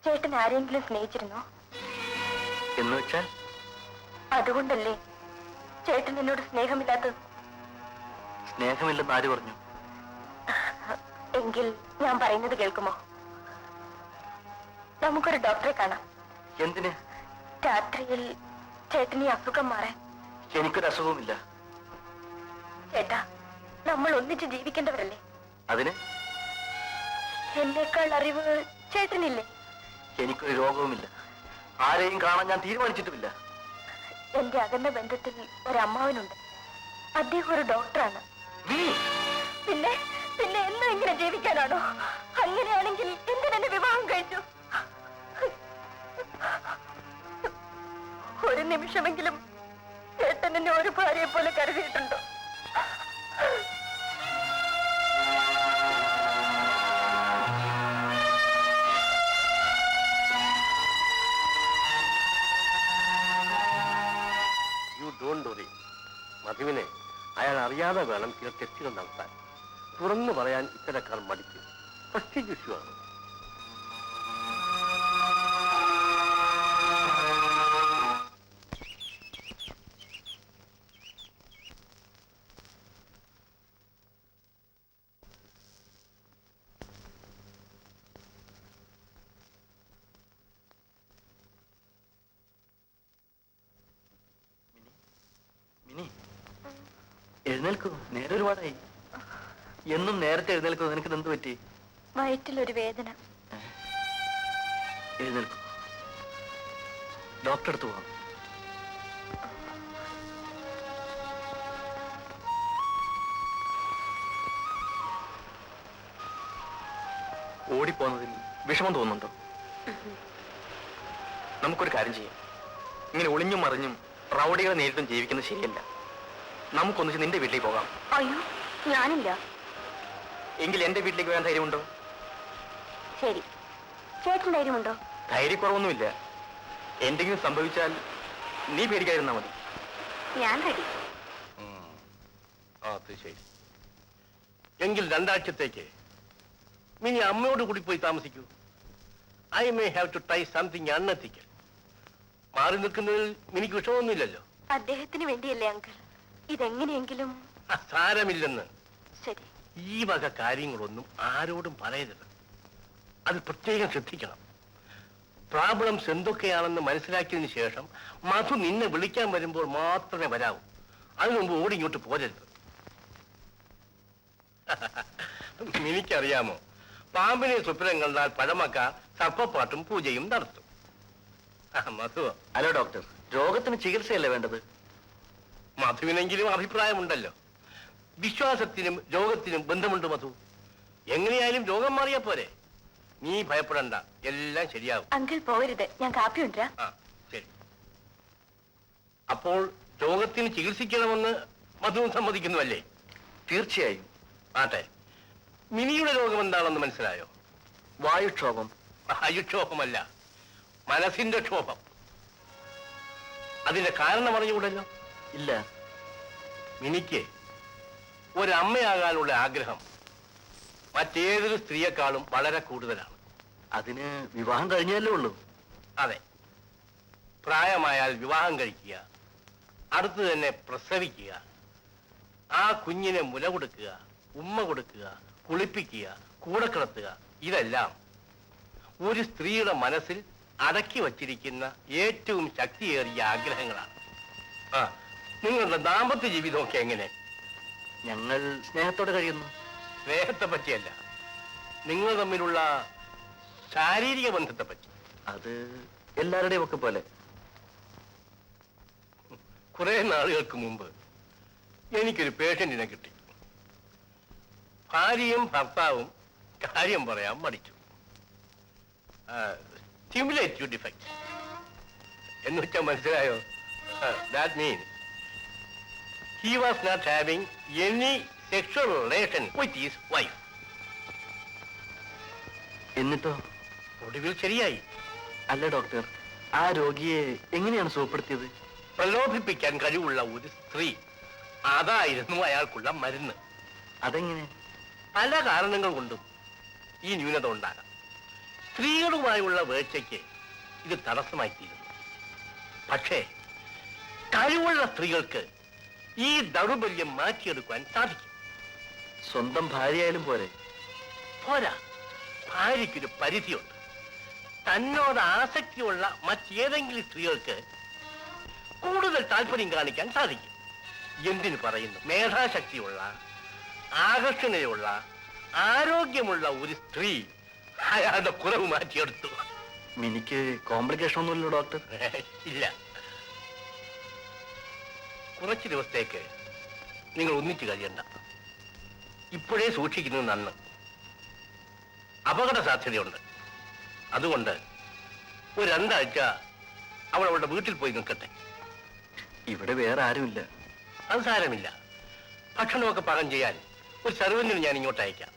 ചേട്ടൻ ആരെങ്കിലും സ്നേഹിച്ചിരുന്നോ? എന്ന് വെച്ചാൽ അതുകൊണ്ടല്ലേ ചേട്ടൻ എന്നോട് സ്നേഹമില്ലാത്തത്? സ്നേഹമില്ലെന്ന് ആര് പറഞ്ഞു? എങ്കിൽ ഞാൻ പറയുന്നത് കേൾക്കുമോ? നമുക്കൊരു ഡോക്ടറെ കാണാം. എന്തിന്? രാത്രിയിൽ ചേട്ടന് ഈ അസുഖം മാറാൻ. എനിക്കൊരു അസുഖവുമില്ല. ചേട്ടാ, നമ്മൾ ഒന്നിച്ച് ജീവിക്കേണ്ടവരല്ലേ? അതിന് എന്നേക്കാൾ അറിവ് ചേട്ടനില്ലേ? എനിക്കൊരു രോഗവുമില്ല. ആരെയും കാണാൻ ഞാൻ തീരുമാനിച്ചിട്ടുമില്ല. എന്റെ അകന്ന ബന്ധത്തിൽ ഒരമ്മാവനുണ്ട്. അദ്ദേഹം ഒരു ഡോക്ടറാണ്. പിന്നെ പിന്നെ എന്നും ഇങ്ങനെ ജീവിക്കാനാണോ? അങ്ങനെയാണെങ്കിൽ എന്തിനെന്നെ വിവാഹം കഴിച്ചു? ഒരു നിമിഷമെങ്കിലും ചേട്ടൻ എന്നെ ഒരു ഭാര്യയെ പോലെ കരുതിയിട്ടുണ്ടോ? Don't worry. മധുവിനെ അയാൾ അറിയാതെ വേണം ചില ടെസ്റ്റുകൾ നടത്താൻ. തുറന്നു പറയാൻ ഇത്തരക്കാർ മടിക്കും. പ്രസ്റ്റീജ് ഇഷ്യൂ ആണ്. മിനി, എഴുന്നേൽക്കൂ. നേരെ ഒരുപാടായി. എന്നും നേരത്തെ എഴുന്നേൽക്കൂ. നിനക്ക് എന്ത് പറ്റി? വയറ്റിലൊരു വേദന. എഴുന്നേൽക്കൂ. ഡോക്ടറെ അടുത്ത് പോകാം. ഓടിപ്പോന്നതിൽ വിഷമം തോന്നുന്നുണ്ടോ? നമുക്കൊരു കാര്യം ചെയ്യാം. ഇങ്ങനെ ഒളിഞ്ഞും മറിഞ്ഞും റൗഡികളെ നേരിട്ടും ജീവിക്കുന്നത് ശരിയല്ല. നമുക്കൊന്നിച്ച് നിന്റെ വീട്ടിലേക്ക് പോകാം. അയ്യോ, ഞാനില്ല. എങ്കിൽ എന്റെ വീട്ടിലേക്ക് വരാൻ ധൈര്യമുണ്ടോ? ശരി, ചേട്ടൻ ധൈര്യമുണ്ടോ? ധൈര്യക്കുറവൊന്നുമില്ല. എന്തെങ്കിലും സംഭവിച്ചാൽ നീ പേടിക്കാതിരുന്നാ മതി. ഞാൻ റെഡി. അത് ശരി. എങ്കിൽ 2 ആഴ്ചത്തേക്ക് മിനി അമ്മയോട് കൂടി പോയി താമസിക്കൂ. I may have to try something unethical. മാറി നിൽക്കുന്നതിൽ മിനിക്ക് വിഷമമൊന്നുമില്ലല്ലോ. അദ്ദേഹത്തിന് വേണ്ടിയല്ലേ അങ്കിൾ? ഇതെങ്ങനെയെങ്കിലും. സാരമില്ലെന്ന്. ശരി. ഈ വക കാര്യങ്ങളൊന്നും ആരോടും പറയരുത്. അത് പ്രത്യേകം ശ്രദ്ധിക്കണം. പ്രോബ്ലംസ് എന്തൊക്കെയാണെന്ന് മനസ്സിലാക്കിയതിന് ശേഷം മധു നിന്നെ വിളിക്കാൻ വരുമ്പോൾ മാത്രമേ വരാവൂ. അതിനു മുമ്പ് ഓടി ഇങ്ങോട്ട് പോരരുത്. എനിക്കറിയാമോ, പാമ്പിനെ സ്വപ്നം കണ്ടാൽ പഴമക്കാർ സർപ്പപ്പാട്ടും പൂജയും നടത്തും. മധു. ഹലോ ഡോക്ടർ, രോഗത്തിന് ചികിത്സയല്ലേ വേണ്ടത്? മധുവിനെങ്കിലും അഭിപ്രായമുണ്ടല്ലോ. വിശ്വാസത്തിനും രോഗത്തിനും ബന്ധമുണ്ട് മധു. എങ്ങനെയായാലും രോഗം മാറിയാ പോരെ. നീ ഭയപ്പെടണ്ട, എല്ലാം ശരിയാകും. അങ്കിൾ പോകരുത്, ഞാൻ കാപ്പി കൊണ്ടുവരാം. ആ ശരി. അപ്പോൾ രോഗത്തിന് ചികിത്സിക്കണമെന്ന് മധുവും സമ്മതിക്കുന്നുവല്ലേ? തീർച്ചയായും. ആട്ടെ, മിനിയുടെ രോഗം എന്താണെന്ന് മനസ്സിലായോ? വായുക്ഷോഭം. വായുക്ഷോഭമല്ല, മനസ്സിന്റെ ക്ഷോഭം. അതിന്റെ കാരണം അറിഞ്ഞുകൂടല്ലോ? ഇല്ല. മിനിക്ക് ഒരമ്മയാകാനുള്ള ആഗ്രഹം മറ്റേതൊരു സ്ത്രീയെക്കാളും വളരെ കൂടുതലാണ്. അതിന് വിവാഹം കഴിഞ്ഞല്ലേ ഉള്ളൂ. അതെ, പ്രായമായാൽ വിവാഹം കഴിക്കുക, അടുത്ത് തന്നെ പ്രസവിക്കുക, ആ കുഞ്ഞിനെ മുല കൊടുക്കുക, ഉമ്മ കൊടുക്കുക, കുളിപ്പിക്കുക, കൂടെ കിടത്തുക, ഇതെല്ലാം ഒരു സ്ത്രീയുടെ മനസ്സിൽ അടക്കി വച്ചിരിക്കുന്ന ഏറ്റവും ശക്തിയേറിയ ആഗ്രഹങ്ങളാണ്. ആ, നിങ്ങളുടെ ദാമ്പത്യ ജീവിതമൊക്കെ എങ്ങനെ? ഞങ്ങൾ സ്നേഹത്തോടെ കഴിയുന്നു. സ്നേഹത്തെ പറ്റിയല്ല, നിങ്ങൾ തമ്മിലുള്ള ശാരീരിക ബന്ധത്തെ പറ്റി. അത് എല്ലാവരുടെയും ഒക്കെ പോലെ. കുറെ നാളുകൾക്ക് മുമ്പ് എനിക്കൊരു പേഷ്യന്റിനെ കിട്ടി. ഭാര്യയും ഭർത്താവും കാര്യം പറയാൻ മടിച്ചു. സ്റ്റിമുലേറ്റീവ് ഡിഫക്റ്റ് എന്ന് വെച്ചാൽ മനസ്സിലായോ? That means he was not having any sexual relation with his wife. എന്നിട്ടോ? ഒടുവിൽ ശരിയായി. അല്ല ഡോക്ടർ, ആ രോഗിയെ എങ്ങനെയാണ് സുഖപ്പെടുത്തിയത്? പ്രലോഭിപ്പിക്കാൻ കഴിവുള്ള ഒരു സ്ത്രീ, അതായിരുന്നു അയാൾക്കുള്ള മരുന്ന്. അതെങ്ങനെ? പല കാരണങ്ങൾ കൊണ്ടും ഈ ന്യൂനത ഉണ്ടാകാം. സ്ത്രീകളുമായുള്ള വേഴ്ചയ്ക്ക് ഇത് തടസ്സമായിത്തീരുന്നു. പക്ഷേ കഴിവുള്ള സ്ത്രീകൾക്ക് ഈ ദൗർബല്യം മാറ്റിയെടുക്കാൻ സാധിക്കും. സ്വന്തം ഭാര്യയായാലും പോരെ? പോരാ, ഭാര്യയ്ക്കൊരു പരിധിയുണ്ട്. തന്നോട് ആസക്തിയുള്ള മറ്റേതെങ്കിലും സ്ത്രീകൾക്ക് കൂടുതൽ താല്പര്യം കാണിക്കാൻ സാധിക്കും. എന്തിനു പറയുന്നു, മേധാശക്തിയുള്ള, ആകർഷണയുള്ള, ആരോഗ്യമുള്ള ഒരു സ്ത്രീ അയാളുടെ കുറവ് മാറ്റിയെടുത്തു. മിനിക്ക് കോംപ്ലിക്കേഷൻ ഒന്നുമില്ലല്ലോ ഡോക്ടർ? ഇല്ല. കുറച്ച് ദിവസത്തേക്ക് നിങ്ങൾ ഒന്നിച്ചു കഴിയണ്ട. ഇപ്പോഴേ സൂക്ഷിക്കുന്നത് നന്ന്. അപകട സാധ്യതയുണ്ട്. അതുകൊണ്ട് ഒരു 2 ആഴ്ച അവൾ അവളുടെ വീട്ടിൽ പോയി നിൽക്കട്ടെ. ഇവിടെ വേറെ ആരുമില്ല. അത് സാരമില്ല. ഭക്ഷണമൊക്കെ പാകം ചെയ്യാൻ ഒരു സർവന്റിന് ഞാൻ ഇങ്ങോട്ട് അയക്കാം.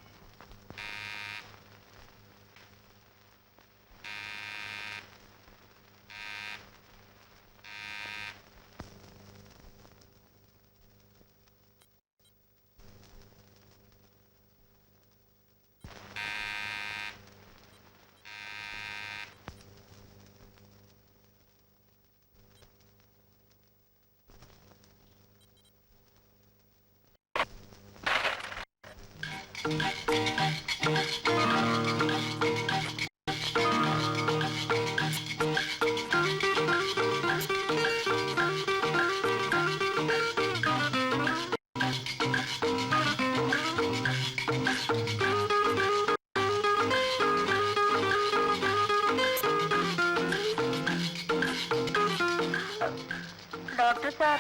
ഡോക്ടർ സാർ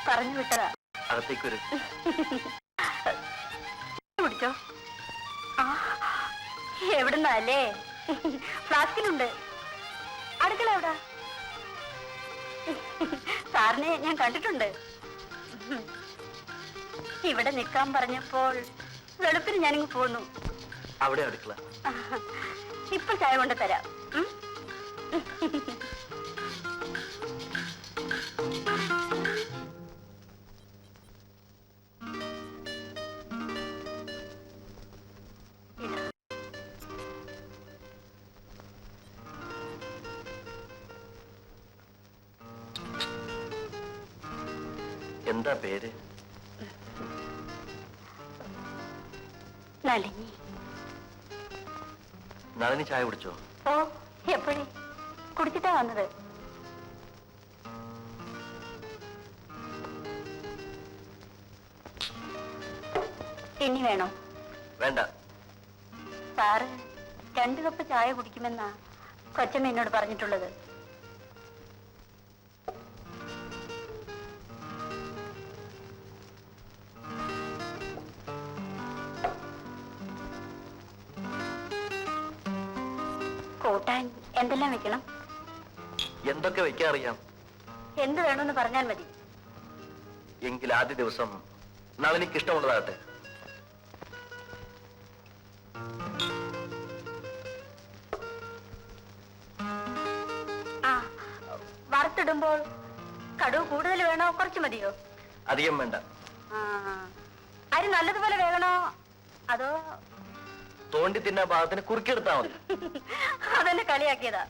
പറഞ്ഞു വിട്ടതാ. അകത്തേക്ക് വരും. കുടിച്ചോ. ആ, എവിടുന്നല്ലേ? ഫ്ലാസ്കിലുണ്ട്. അടുക്കള എവിടാ? സാറിനെ ഞാൻ കണ്ടിട്ടുണ്ട്. ഇവിടെ നിൽക്കാൻ പറഞ്ഞപ്പോൾ വെളുപ്പിന് ഞാനിങ്ങ് പോന്നു. അവിടെ അടുക്കള. ഇപ്പൊ ചായ കൊണ്ട് തരാം. ഉം? എന്താ പേര്? നളിനി. നളിനി ചായ കുടിച്ചോ? ഓ, എപ്പോഴേ കുടിച്ചിട്ടാ വന്നത്. ഇനി വേണോ? വേണ്ട. സാറ് 2 കപ്പ് ചായ കുടിക്കുമെന്നാ കൊച്ചമ്മ എന്നോട് പറഞ്ഞിട്ടുള്ളത്. കൂട്ടാൻ എന്തെല്ലാം വെക്കണം? എന്തൊക്കെ വെക്കാൻ അറിയാം. എന്ത് വേണമെന്ന് പറഞ്ഞാൽ മതി. എങ്കിൽ ആദ്യ ദിവസം നളിനിക്ക് ഇഷ്ടമുള്ളതാകട്ടെ. ആ, വറുത്തിടുമ്പോൾ കടുവ് കൂടുതൽ വേണോ കുറച്ച് മതിയോ? അധികം വേണ്ട. ആ, അരി നല്ലതുപോലെ വേകണോ അതോ? തോണ്ടി തിന്നാ ഭാഗത്തിന് കുറുക്കിയെടുത്താ മതി. അതെന്നെ കളിയാക്കിയതാ.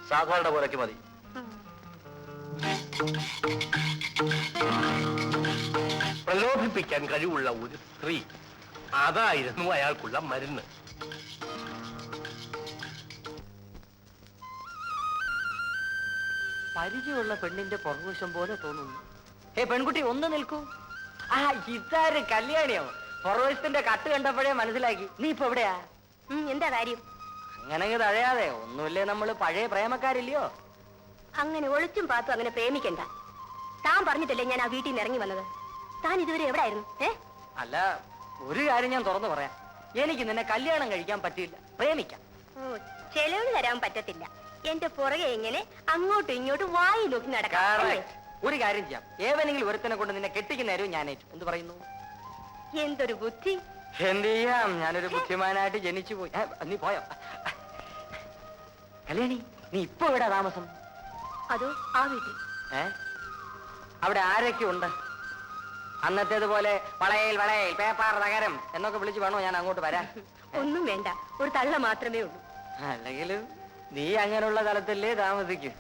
സാധാരണ പോലൊക്കെ മതി. പ്രലോഭിപ്പിക്കാൻ കഴിവുള്ള ഒരു സ്ത്രീ, അതായിരുന്നു അയാൾക്കുള്ള മരുന്ന്. പരിചയമുള്ള പെണ്ണിന്റെ പുറകുവശം പോലെ തോന്നുന്നു. പെൺകുട്ടി ഒന്ന് നിൽക്കൂ. ആ, ഇതാര് കല്യാണിയോ? പുറവശത്തിന്റെ കട്ട് കണ്ടപ്പോഴേ മനസ്സിലാക്കി. നീ ഇപ്പൊ എവിടെയാ? എന്താ കാര്യം? അങ്ങനെ തഴയാതെ ഒന്നുമില്ലേ, നമ്മള് പഴയ പ്രേമക്കാരില്ലയോ? അങ്ങനെ ഒളിച്ചും പാത്തും അങ്ങനെ പ്രേമിക്കണ്ട. താൻ പറഞ്ഞിട്ടല്ലേ ഞാൻ ആ വീട്ടിൽ നിന്ന് ഇറങ്ങി വന്നത്. താൻ ഇതുവരെ എവിടായിരുന്നു? അല്ല, ഒരു കാര്യം ഞാൻ തുറന്നു പറയാം. എനിക്ക് നിന്നെ കല്യാണം കഴിക്കാൻ പറ്റില്ല, പ്രേമിക്കാം. ഓ, ചെലവ് തരാൻ പറ്റത്തില്ല. എന്റെ പുറകെ ഇങ്ങനെ അങ്ങോട്ടും ഇങ്ങോട്ടും വായി നോക്കി നടക്കാം. Correct. ഒരു കാര്യം ചെയ്യാം, ഏവനെങ്കിലും ഒരുത്തനെ കൊണ്ട് നിന്നെ കെട്ടിക്കുന്ന നേരവും ഞാനേറ്റു. എന്ത് പറയുന്നു? എന്തൊരു ബുദ്ധി! എന്ത് ചെയ്യാം, ഞാനൊരു ബുദ്ധിമാനായിട്ട് ജനിച്ചു പോയി. നീ പോയോ? കല്യാണി, നീ ഇപ്പൊ എവിടാ താമസം? അതോ ആ വീട്ടിൽ. അവിടെ ആരൊക്കെ ഉണ്ട്? അന്നത്തേതുപോലെ വളയിൽ വളയിൽ പേപ്പാർ നഗരം എന്നൊക്കെ വിളിച്ചു വേണോ ഞാൻ അങ്ങോട്ട് വരാൻ? ഒന്നും വേണ്ട, ഒരു തള്ള മാത്രമേ ഉള്ളൂ. അല്ലെങ്കിലും നീ അങ്ങനെയുള്ള തലത്തല്ലേ താമസിക്കും.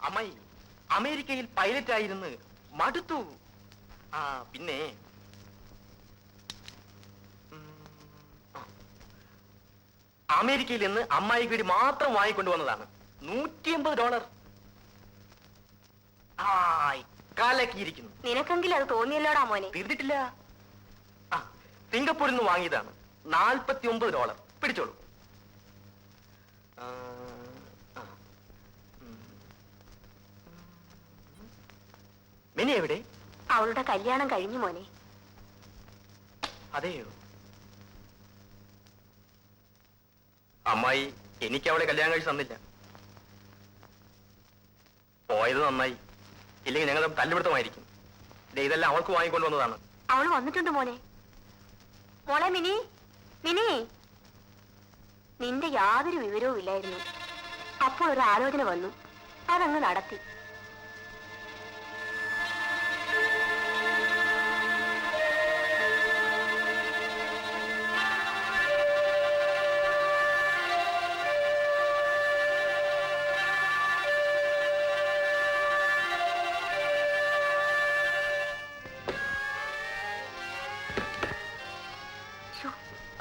അമ്മായി അമേരിക്കയിൽ പൈലറ്റ് ആയിരുന്നു, മടുത്തു. ആ പിന്നെ അമേരിക്കയിൽ നിന്ന് അമ്മായിക്ക് വേണ്ടി മാത്രം വാങ്ങിക്കൊണ്ടുവന്നതാണ്. $150. കാലക്കിയിരിക്കുന്നു. നിനക്കെങ്കിലും അത് തോന്നിയല്ലോടാ മോനെ. തീർന്നിട്ടില്ല. ആ, സിംഗപ്പൂരിൽ നിന്ന് വാങ്ങിയതാണ്. $49. പിടിച്ചോളൂ. മിനി എവിടെ? അവളുടെ കല്യാണം കഴിഞ്ഞു മോനെ. അതെയോ? അമ്മായി എനിക്ക് അവളെ കല്യാണം കഴിച്ച് തന്നില്ല. പോയത് നന്നായി, ഇല്ലെങ്കിൽ ഞങ്ങൾ തല്ലുപിടുത്തമായിരിക്കും. ഇതെല്ലാം അവൾക്ക് വാങ്ങിക്കൊണ്ട് വന്നതാണ്. അവള് വന്നിട്ടുണ്ട് മോനെ. മോളെ മിനി, മിനി, നിന്റെ യാതൊരു വിവരവും ഇല്ലായിരുന്നു. അപ്പോൾ ഒരു ആലോചന വന്നു, അതങ്ങ് നടത്തി.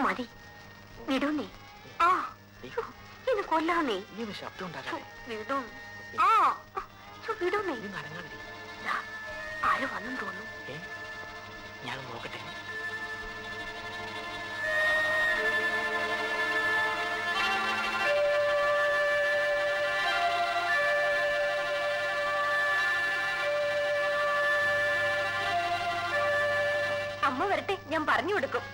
മതി, വിടൂന്നേ. ആ, ഇത് കൊല്ലാന്നേ. ശബ്ദം ഉണ്ടാകാതെ വിടും. ആ, വിടൂന്നേ. ആരോ വന്നെന്ന് തോന്നുന്നു. ഞാൻ നോക്കട്ടെ. അമ്മ വരട്ടെ, ഞാൻ പറഞ്ഞു കൊടുക്കും.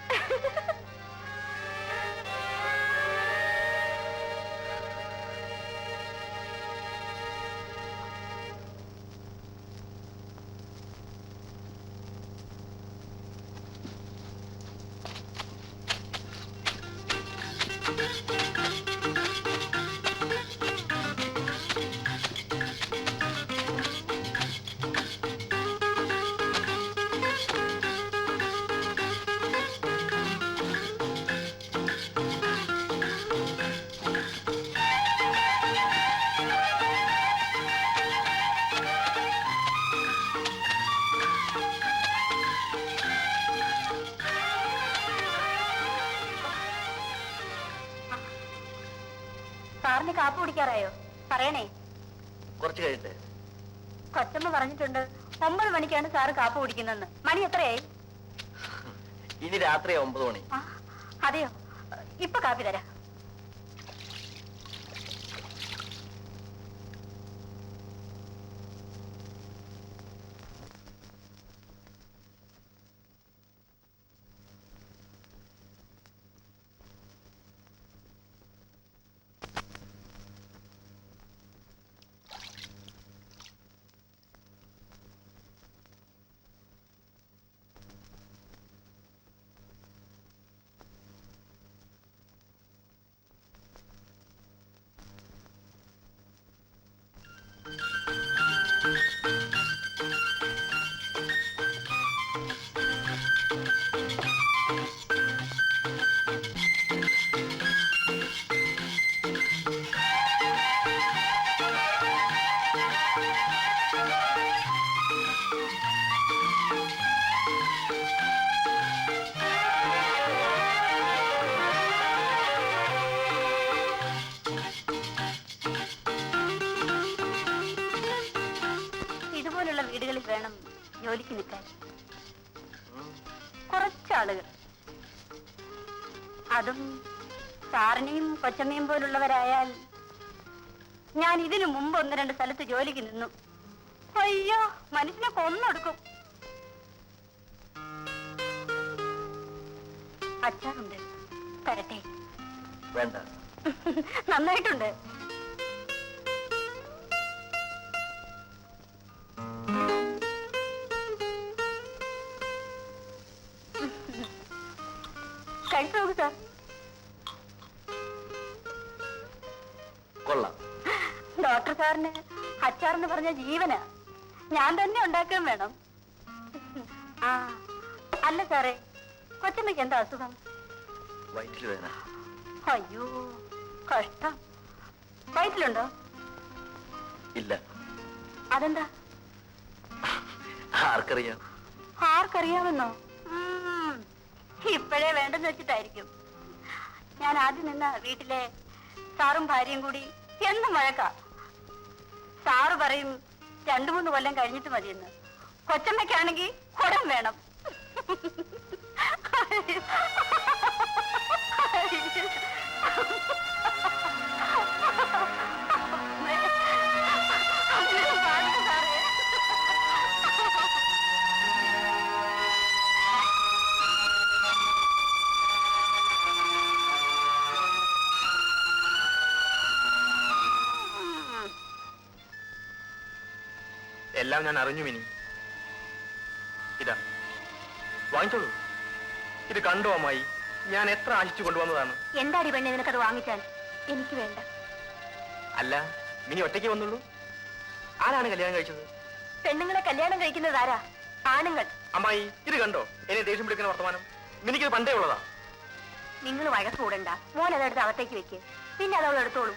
സാറിന് കാപ്പ് കുടിക്കാറായോ? പറയണേ. കുറച്ച് കഴിയട്ടെ. കൊച്ചമ്മ പറഞ്ഞിട്ടുണ്ട് 9 മണിക്കാണ് സാറ് കാപ്പ് കുടിക്കുന്നതെന്ന്. മണി എത്രയായി? ഇനി രാത്രി 9 മണി. അതെയോ? ഇപ്പൊ കാപ്പി തരാം. ജോലിക്ക് നിൽക്കാൻ. കുറച്ചാളുകൾ, അതും സാറിനെയും കൊച്ചമ്മയും പോലുള്ളവരായാൽ. ഞാൻ ഇതിനു മുമ്പ് 1-2 സ്ഥലത്ത് ജോലിക്ക് നിന്നു. അയ്യോ, മനുഷ്യനെ കൊന്നൊടുക്കും. അച്ചാറുണ്ട്, തരട്ടെ? വേണ്ട. നന്നായിട്ടുണ്ട്. കഴിച്ചു നോക്കൂ സാർ. കൊള്ളാം. ഡോക്ടർ സാറിന് അച്ചാറെന്ന് പറഞ്ഞ ജീവനാ. ഞാൻ തന്നെ ഉണ്ടാക്കാൻ വേണം. ആ അല്ല സാറേ, കൊച്ചമ്മയ്ക്ക് എന്താ അസുഖം? വയറ്റിൽ വേദന. അയ്യോ കഷ്ടം. വയറ്റിലുണ്ടോ? ഇല്ല. അതെന്താ? ആർക്കറിയാം? ആർക്കറിയാമെന്നോ? ഇപ്പോഴേ വേണ്ടെന്ന് വെച്ചിട്ടായിരിക്കും. ഞാൻ ആദ്യം നിന്ന വീട്ടിലെ സാറും ഭാര്യയും കൂടി എന്നും വഴക്കാ. സാറ് പറയും 2-3 കൊല്ലം കഴിഞ്ഞിട്ട് മതിയെന്ന്. കൊച്ചമ്മയ്ക്കാണെങ്കിൽ കുടം വേണം. എല്ലാം ഞാൻ അറിഞ്ഞു മിനി. ഇതാ വാങ്ങിച്ചോളൂ. ഇത് കണ്ടോ അമ്മായി, ഞാൻ എത്ര ആശിച്ചു കൊണ്ടുവന്നതാണ്. എന്താടി പെണ്ണെ നിനക്കത് വാങ്ങിച്ചാൽ? എനിക്ക് വേണ്ട. അല്ല, മിനി ഒറ്റയ്ക്ക് വന്നുള്ളൂ? ആരാണ് കല്യാണം കഴിച്ചത്? പെണ്ണുങ്ങളെ കല്യാണം കഴിക്കുന്നത് ആരാ? ആണുങ്ങൾ. അമ്മായി, ഇത് കണ്ടോ എന്നെ ദേഷ്യം പിടിക്കുന്ന വർത്തമാനം? മിനിക്കത് പണ്ടേ ഉള്ളതാ. നിങ്ങൾ വഴക്ക് കൂടണ്ട. മോൻ അതെടുത്ത് അകത്തേക്ക് വെക്ക്, പിന്നെ അതവൾ എടുത്തോളൂ.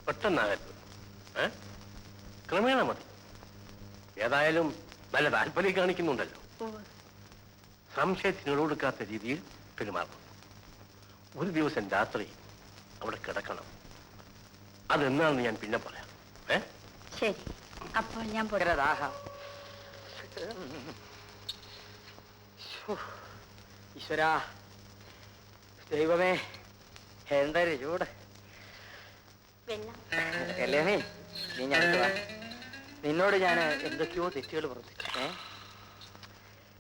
പെട്ടെന്നാകരുത്, ക്രമേണ മതി. ഏതായാലും നല്ല താല്പര്യം കാണിക്കുന്നുണ്ടല്ലോ. സംശയത്തിനൊടുക്കാത്ത രീതിയിൽ പെരുമാറണം. ഒരു ദിവസം രാത്രി അവിടെ കിടക്കണം. അതെന്നാണെന്ന് ഞാൻ പിന്നെ പറയാം. ശരി, അപ്പോൾ ഞാൻ ഈശ്വരാ, ദൈവമേ, എന്തൊരു ചൂട്. കല്യാണി, നീ ഞാൻ നിന്നോട് ഞാൻ എന്തൊക്കെയോ തെറ്റുകൾ പ്രവർത്തിച്ചു.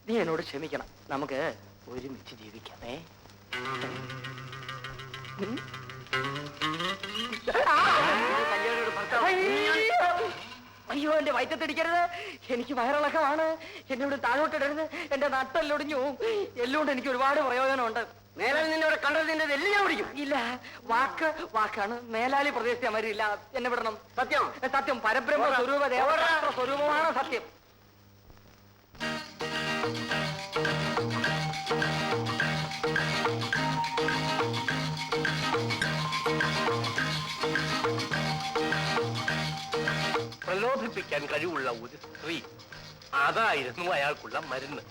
നീ എന്നോട് ക്ഷമിക്കണം. നമുക്ക് ഒരുമിച്ച് ജീവിക്കാം. അയ്യോ, എന്റെ വയറ്റത്തിടിക്കരുത്. എനിക്ക് വയറിളക്കമാണ്. എന്നോട് താഴോട്ടിടരുത്. എന്റെ നട്ടെല്ലൊടിഞ്ഞു. എല്ലുകൊണ്ട് എനിക്ക് ഒരുപാട് പ്രയോജനമുണ്ട്. മേലാലി നിന്നോട് കണ്ടത് നിന്റെ എല്ലാം ഞാൻ പിടിക്കും. ഇല്ല, വാക്കാണ്. മേലാലി പ്രദേശത്തെ അമരില്ല. എന്നെ വിടണം. സത്യം, സത്യം. പരബ്രഹ്മ സ്വരൂപ ദേവരാഷ്ട്ര സ്വരൂപമാണ് സത്യം. പ്രലോഭിപ്പിക്കാൻ കഴിവുള്ള ഒരു സ്ത്രീ, അതായിരുന്നു അയാൾക്കുള്ള മരുന്ന്.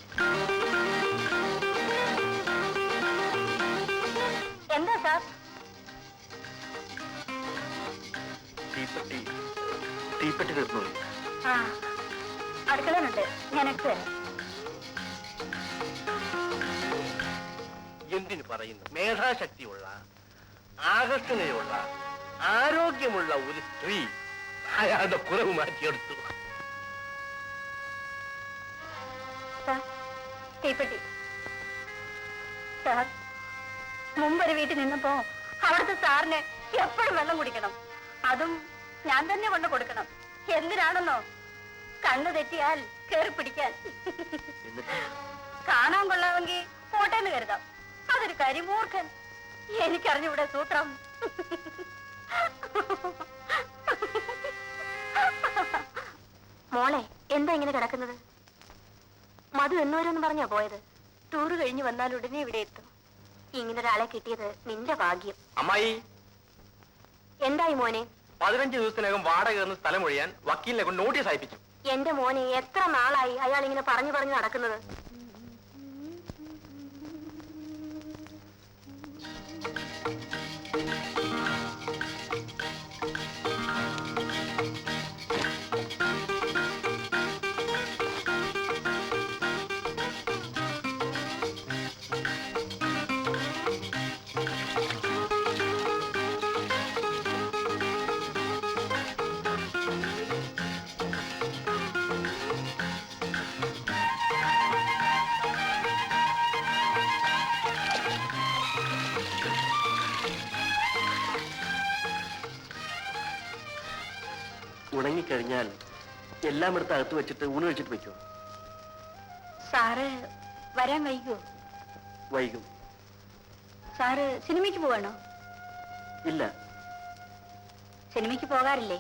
എന്താ സാർ? തീപ്പെട്ടി തീർന്നു. ആ, അടുക്കളയിലുണ്ട്, ഞാൻ എടുത്തു തരാം. എന്തിനു പറയുന്നു? മേധാശക്തിയുള്ള, ആകർഷണയുള്ള, ആരോഗ്യമുള്ള ഒരു സ്ത്രീ അയാളുടെ കുറവ് മാറ്റിയെടുത്തു. തീപ്പെട്ടി. സാർ, മുമ്പൊരു വീട്ടിൽ നിന്നപ്പോ അവിടുത്തെ സാറിന് എപ്പോഴും വെള്ളം കുടിക്കണം. അതും ഞാൻ തന്നെ കൊണ്ട് കൊടുക്കണം. എന്തിനാണെന്നോ? കണ്ണു തെറ്റിയാൽ കേറി പിടിക്കാൻ. കാണാൻ കൊള്ളാമെങ്കിൽ പോട്ടെന്ന് കരുതാം. അതൊരു കരിമൂർഖൻ. എനിക്കറിഞ്ഞൂടെ സൂത്രം. മോളെ, എന്താ ഇങ്ങനെ കിടക്കുന്നത്? മധു എന്നോരൊന്ന് പറഞ്ഞാ പോയത്. ടൂറ് കഴിഞ്ഞു വന്നാൽ ഉടനെ ഇവിടെ എത്തും. ഇങ്ങനൊരാളെ കിട്ടിയത് നിന്റെ ഭാഗ്യം. അമ്മായി, എന്തായി മോനെ? 15 ദിവസത്തിനകം വാടക എന്ന സ്ഥലം ഒഴിയാൻ വക്കീലിനെ കൊണ്ട് നോട്ടീസ് അയപ്പിച്ചു. എന്റെ മോനെ, എത്ര നാളായി അയാൾ ഇങ്ങനെ പറഞ്ഞു നടക്കുന്നത്? ഉണങ്ങിക്കഴിഞ്ഞാൽ എല്ലാം എടുത്ത് അകത്ത് വെച്ചിട്ട് ഊണ് കഴിച്ചിട്ട് വെക്കോ? സാറ് വരാൻ വൈകോ? വൈകും. സാറ് സിനിമയ്ക്ക് പോവാണോ? ഇല്ല, സിനിമയ്ക്ക് പോകാറില്ലേ?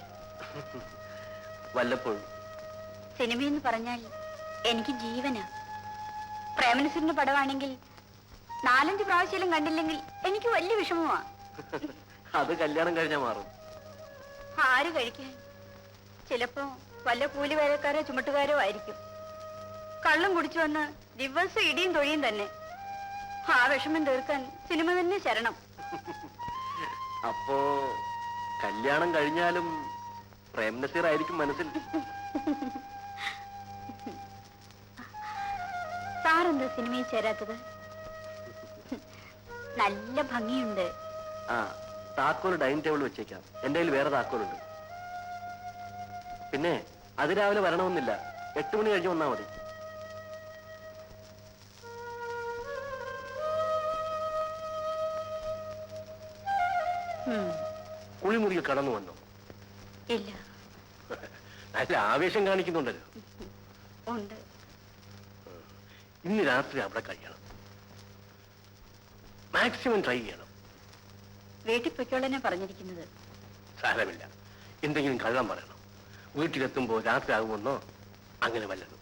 വല്ലപ്പോഴും. സിനിമയെന്ന് പറഞ്ഞാൽ എനിക്ക് ജീവനാ. പ്രേമനസറിന്റെ പടമാണെങ്കിൽ 4-5 പ്രാവശ്യം കണ്ടില്ലെങ്കിൽ എനിക്ക് വലിയ വിഷമമാ. അത് കല്യാണം കഴിഞ്ഞാൽ മാറും. ആര് കഴിക്കാൻ? ചിലപ്പോ വല്ല കൂലി വേലക്കാരോ ചുമട്ടുകാരോ ആയിരിക്കും. കള്ളും കുടിച്ചു വന്ന് ദിവസം ഇടിയും തൊഴിയും തന്നെ. ആ വിഷമം തീർക്കാൻ സിനിമ തന്നെ ശരണം. അപ്പോ കല്യാണം കഴിഞ്ഞാലും പ്രേംനസീർ ആയിരിക്കും മനസ്സിൽ. സാറെന്താ സിനിമയിൽ ചേരാത്തത്? നല്ല ഭംഗിയുണ്ട്. ആ, താക്കോൽ ഡൈനിങ് ടേബിൾ വെച്ചേക്കാം. എന്റെ കയ്യിൽ വേറെ താക്കോലുണ്ട്. പിന്നെ അതിരാവിലെ വരണമെന്നില്ല, 8 മണി കഴിഞ്ഞ് വന്നാ മതി. കുളിമുറിയിൽ കടന്നു വന്നോ? ഇല്ല. നല്ല ആവേശം കാണിക്കുന്നുണ്ടല്ലോ. ഉണ്ട്. ഇന്ന് രാത്രി അവിടെ കഴിയണം. മാക്സിമം ട്രൈ ചെയ്യണം. വീട്ടിൽ പൊയ്ക്കോളനെ പറഞ്ഞിരിക്കുന്നത്. സാരമില്ല, എന്തെങ്കിലും കള്ളം പറയണം. വീട്ടിലെത്തുമ്പോ രാത്രി ആകുമെന്നോ അങ്ങനെ വല്ലതും.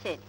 ശരി.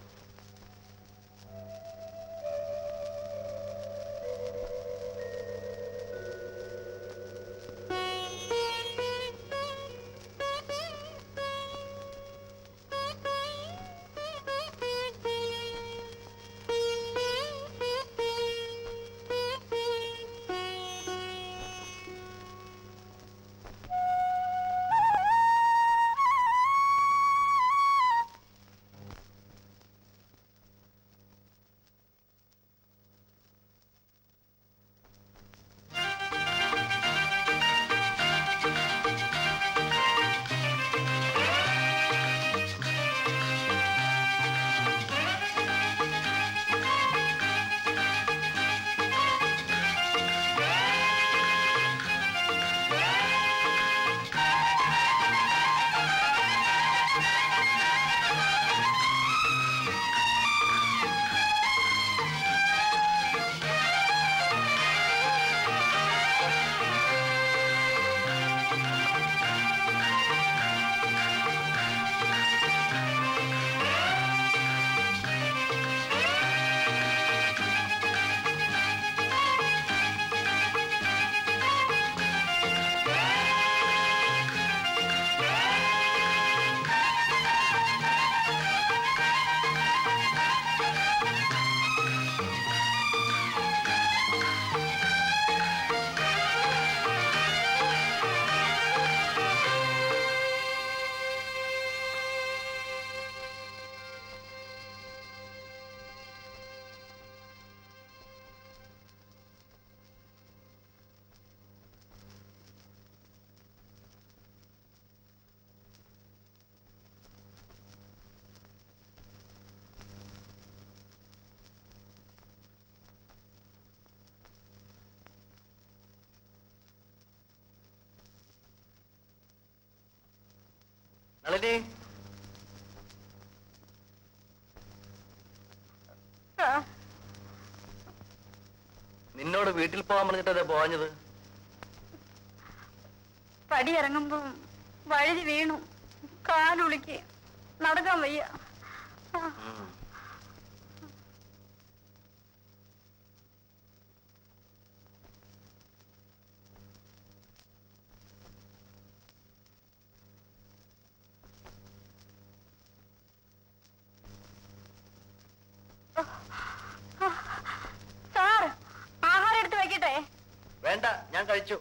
നളിനി, നിന്നോട് വീട്ടിൽ പോകാൻ പറഞ്ഞിട്ടേ പോവാഞ്ഞത്? പടി ഇറങ്ങുമ്പോ വഴുതി വീണു. കാലുളിക്ക് നടക്കാൻ വയ്യ. സാർ, ആഹാരം എടുത്ത് വെക്കട്ടെ? വേണ്ട, ഞാൻ കഴിച്ചു.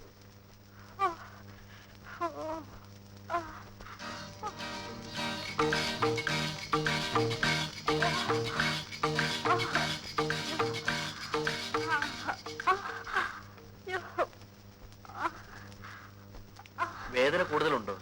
വേദന കൂടുതലുണ്ടോ?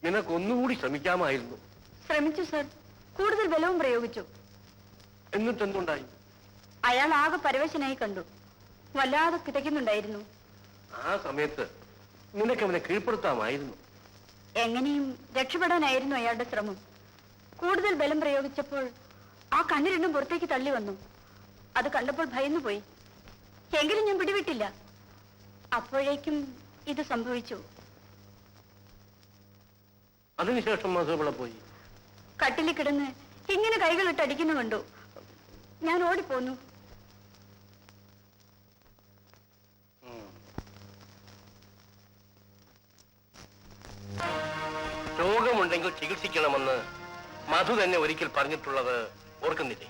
നിനക്കൊന്നുകൂടി ശ്രമിക്കാമായിരുന്നു. ശ്രമിച്ചു സർ, കൂടുതൽ ബലവും പ്രയോഗിച്ചു. എന്നിട്ടെന്തുണ്ടായി? അയാൾ ആകെ പരവശനായി കണ്ടു. വല്ലാതെ കിതയ്ക്കുന്നുണ്ടായിരുന്നു. ആ സമയത്ത് നിനക്കവനെ കീഴ്പ്പെടുത്താമായിരുന്നു. എങ്ങനെയും രക്ഷപ്പെടാനായിരുന്നു അയാളുടെ ശ്രമം. കൂടുതൽ ബലം പ്രയോഗിച്ചപ്പോൾ ആ കണ്ണ് രണ്ടും പുറത്തേക്ക് തള്ളി വന്നു. അത് കണ്ടപ്പോൾ ഭയന്നുപോയി. എങ്കിലും ഞാൻ പിടിവിട്ടില്ല. അപ്പോഴേക്കും ഇത് സംഭവിച്ചു. അതിനുശേഷം മധുപിള്ള പോയി. കട്ടിലിൽ കിടന്ന് ഇങ്ങനെ കൈകളിട്ട് അടിക്കുന്നു കണ്ടു. ഞാൻ ഓടിപ്പോന്നു. രോഗമുണ്ടെങ്കിൽ ചികിത്സിക്കണമെന്ന് മധു തന്നെ ഒരിക്കൽ പറഞ്ഞിട്ടുള്ളത് ഓർക്കുന്നില്ലേ?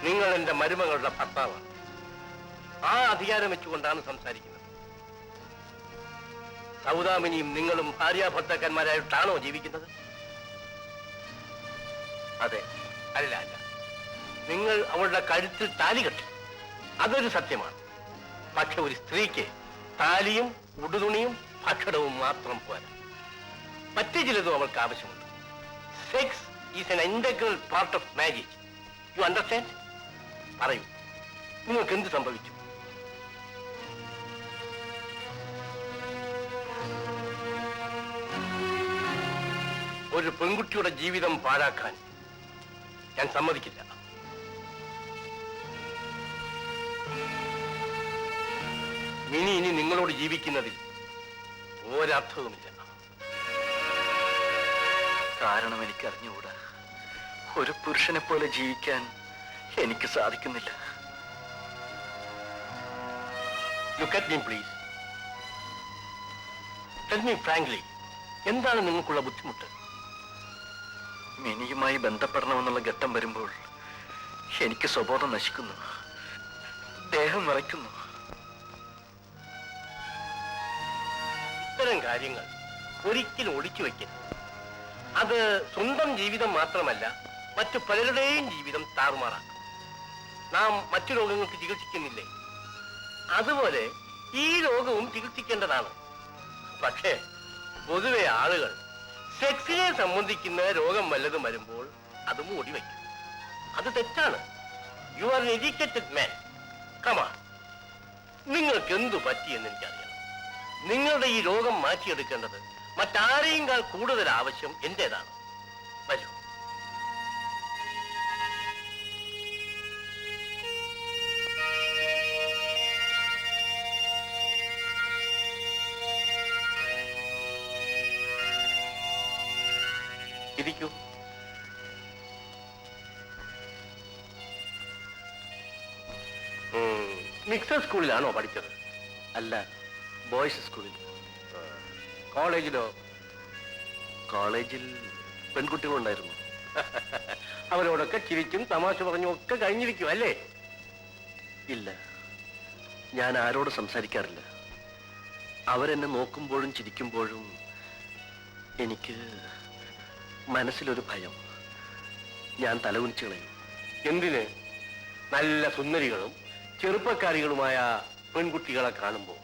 നിങ്ങൾ എന്റെ മരുമകളുടെ ഭർത്താവാണ്. ആ അധികാരം വെച്ചുകൊണ്ടാണ് സംസാരിക്കുന്നത്. സൗദാമിനിയും നിങ്ങളും ഭാര്യാഭർത്താക്കന്മാരായിട്ടാണോ ജീവിക്കുന്നത്? അതെ. അല്ല അല്ല, നിങ്ങൾ അവളുടെ കഴുത്തിൽ താലി കെട്ടി, അതൊരു സത്യമാണ്. പക്ഷെ ഒരു സ്ത്രീക്ക് താലിയും ഉടുതുണിയും ഭക്ഷണവും മാത്രം പോരാ, മറ്റു ചിലതും അവൾക്ക് ആവശ്യമുണ്ട്. Sex is N integral part of marriage. You understand? പറയൂ, നിങ്ങൾക്ക് എന്ത് സംഭവിച്ചു? ഒരു പെൺകുട്ടിയുടെ ജീവിതം പാഴാക്കാൻ ഞാൻ സമ്മതിക്കില്ല. ഇനി നിങ്ങളോട് ജീവിക്കുന്നതിൽ ഒരർത്ഥവുമില്ല. കാരണം എനിക്ക് അറിഞ്ഞുകൂടാ. ഒരു പുരുഷനെ പോലെ ജീവിക്കാൻ എനിക്ക് സാധിക്കുന്നില്ല. Look at me, please. Tell me frankly, എന്താണ് നിങ്ങൾക്കുള്ള ബുദ്ധിമുട്ട്? മിനിയുമായി ബന്ധപ്പെടണമെന്നുള്ള ഘട്ടം വരുമ്പോൾ എനിക്ക് സ്വബോധം നശിക്കുന്നു, ദേഹം വിറയ്ക്കുന്നു. ഇത്തരം കാര്യങ്ങൾ ഒരിക്കലും ഒളിച്ചു വയ്ക്കരുത്. അത് സ്വന്തം ജീവിതം മാത്രമല്ല, മറ്റു പലരുടെയും ജീവിതം താറുമാറാക്കും. നാം മറ്റു രോഗങ്ങൾക്ക് ചികിത്സിക്കുന്നില്ലേ, അതുപോലെ ഈ രോഗവും ചികിത്സിക്കേണ്ടതാണ്. പക്ഷേ പൊതുവെ ആളുകൾ സെക്സിനെ സംബന്ധിക്കുന്ന രോഗം വല്ലതും വരുമ്പോൾ അത് മൂടി വയ്ക്കും. അത് തെറ്റാണ്. യു ആർ എൻ എഡ്യൂക്കേറ്റഡ് മാൻ. കമാ, നിങ്ങൾക്ക് എന്തു പറ്റിയെന്ന് എനിക്കറിയാം. നിങ്ങളുടെ ഈ രോഗം മാറ്റിയെടുക്കേണ്ടത് മറ്റാരെയുംകാൾ കൂടുതൽ ആവശ്യം എന്റേതാണ്. വരൂ. ഇരിക്കൂ. മിക്സഡ് സ്കൂളിലാണോ പഠിച്ചത്? അല്ല, ബോയ്സ് സ്കൂളിൽ. കോളേജിലോ? കോളേജിൽ പെൺകുട്ടികളുണ്ടായിരുന്നു. അവരോടൊക്കെ ചിരിച്ചും തമാശ പറഞ്ഞും ഒക്കെ കഴിഞ്ഞിരിക്കും അല്ലേ? ഇല്ല, ഞാൻ ആരോട് സംസാരിക്കാറില്ല. അവരെന്നെ നോക്കുമ്പോഴും ചിരിക്കുമ്പോഴും എനിക്ക് മനസ്സിലൊരു ഭയം. ഞാൻ തലകുനിച്ചു കളയും. എന്തിന്? നല്ല സുന്ദരികളും ചെറുപ്പക്കാരികളുമായ പെൺകുട്ടികളെ കാണുമ്പോൾ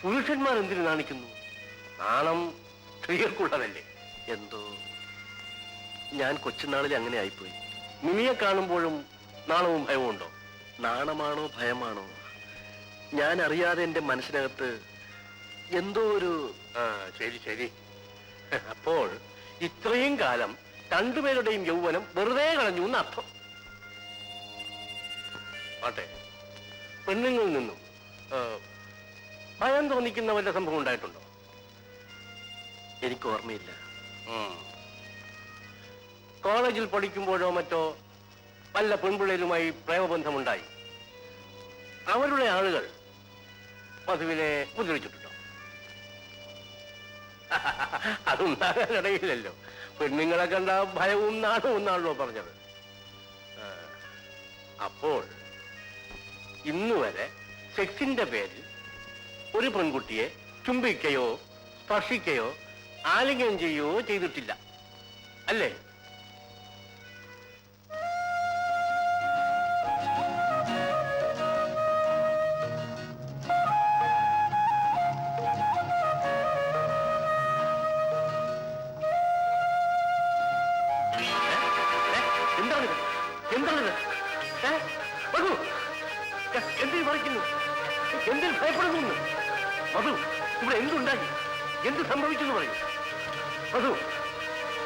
പുരുഷന്മാർ എന്തിനു നാണിക്കുന്നു? നാണം സ്ത്രീകൾക്കുള്ളതല്ലേ? എന്തോ ഞാൻ കൊച്ചുനാളിൽ അങ്ങനെ ആയിപ്പോയി. മിനിയെ കാണുമ്പോഴും നാണവും ഭയവും ഉണ്ടോ? നാണമാണോ ഭയമാണോ, ഞാൻ അറിയാതെ എന്റെ മനസ്സിനകത്ത് എന്തോ ഒരു... ശരി ശരി. അപ്പോൾ ഇത്രയും കാലം രണ്ടുപേരുടെയും യൗവനം വെറുതെ കളഞ്ഞു എന്നർത്ഥം. ആട്ടെ, പെണ്ണുങ്ങളിൽ നിന്നും ഭയം തോന്നിക്കുന്ന വല്ല സംഭവം ഉണ്ടായിട്ടുണ്ടോ? എനിക്ക് ഓർമ്മയില്ല. കോളേജിൽ പഠിക്കുമ്പോഴോ മറ്റോ വല്ല പെൺപിള്ളേരുമായി പ്രേമബന്ധമുണ്ടായി അവരുടെ ആളുകൾ മധുവിനെ ഉപദ്രവിച്ചിട്ടുണ്ടോ? അതുണ്ടാകാനിടയില്ലല്ലോ. പെണ്ണുങ്ങളെ കണ്ട ഭയവും നാണവും എന്നാണല്ലോ പറഞ്ഞത്. അപ്പോൾ ഇന്നുവരെ സെക്സിന്റെ പേരിൽ ഒരു പെൺകുട്ടിയെ ചുംബിക്കുകയോ സ്പർശിക്കുകയോ ആലിംഗനം ചെയ്യുകയോ ചെയ്തിട്ടില്ല അല്ലേ? മധു, എന്തിനു മറിക്കുന്നു? എന്തിനു ഭയപ്പെടുന്നു? മധു, ഇവിടെ എന്തുണ്ടായി? എന്ത് സംഭവിച്ചെന്ന് പറയൂ. മധു,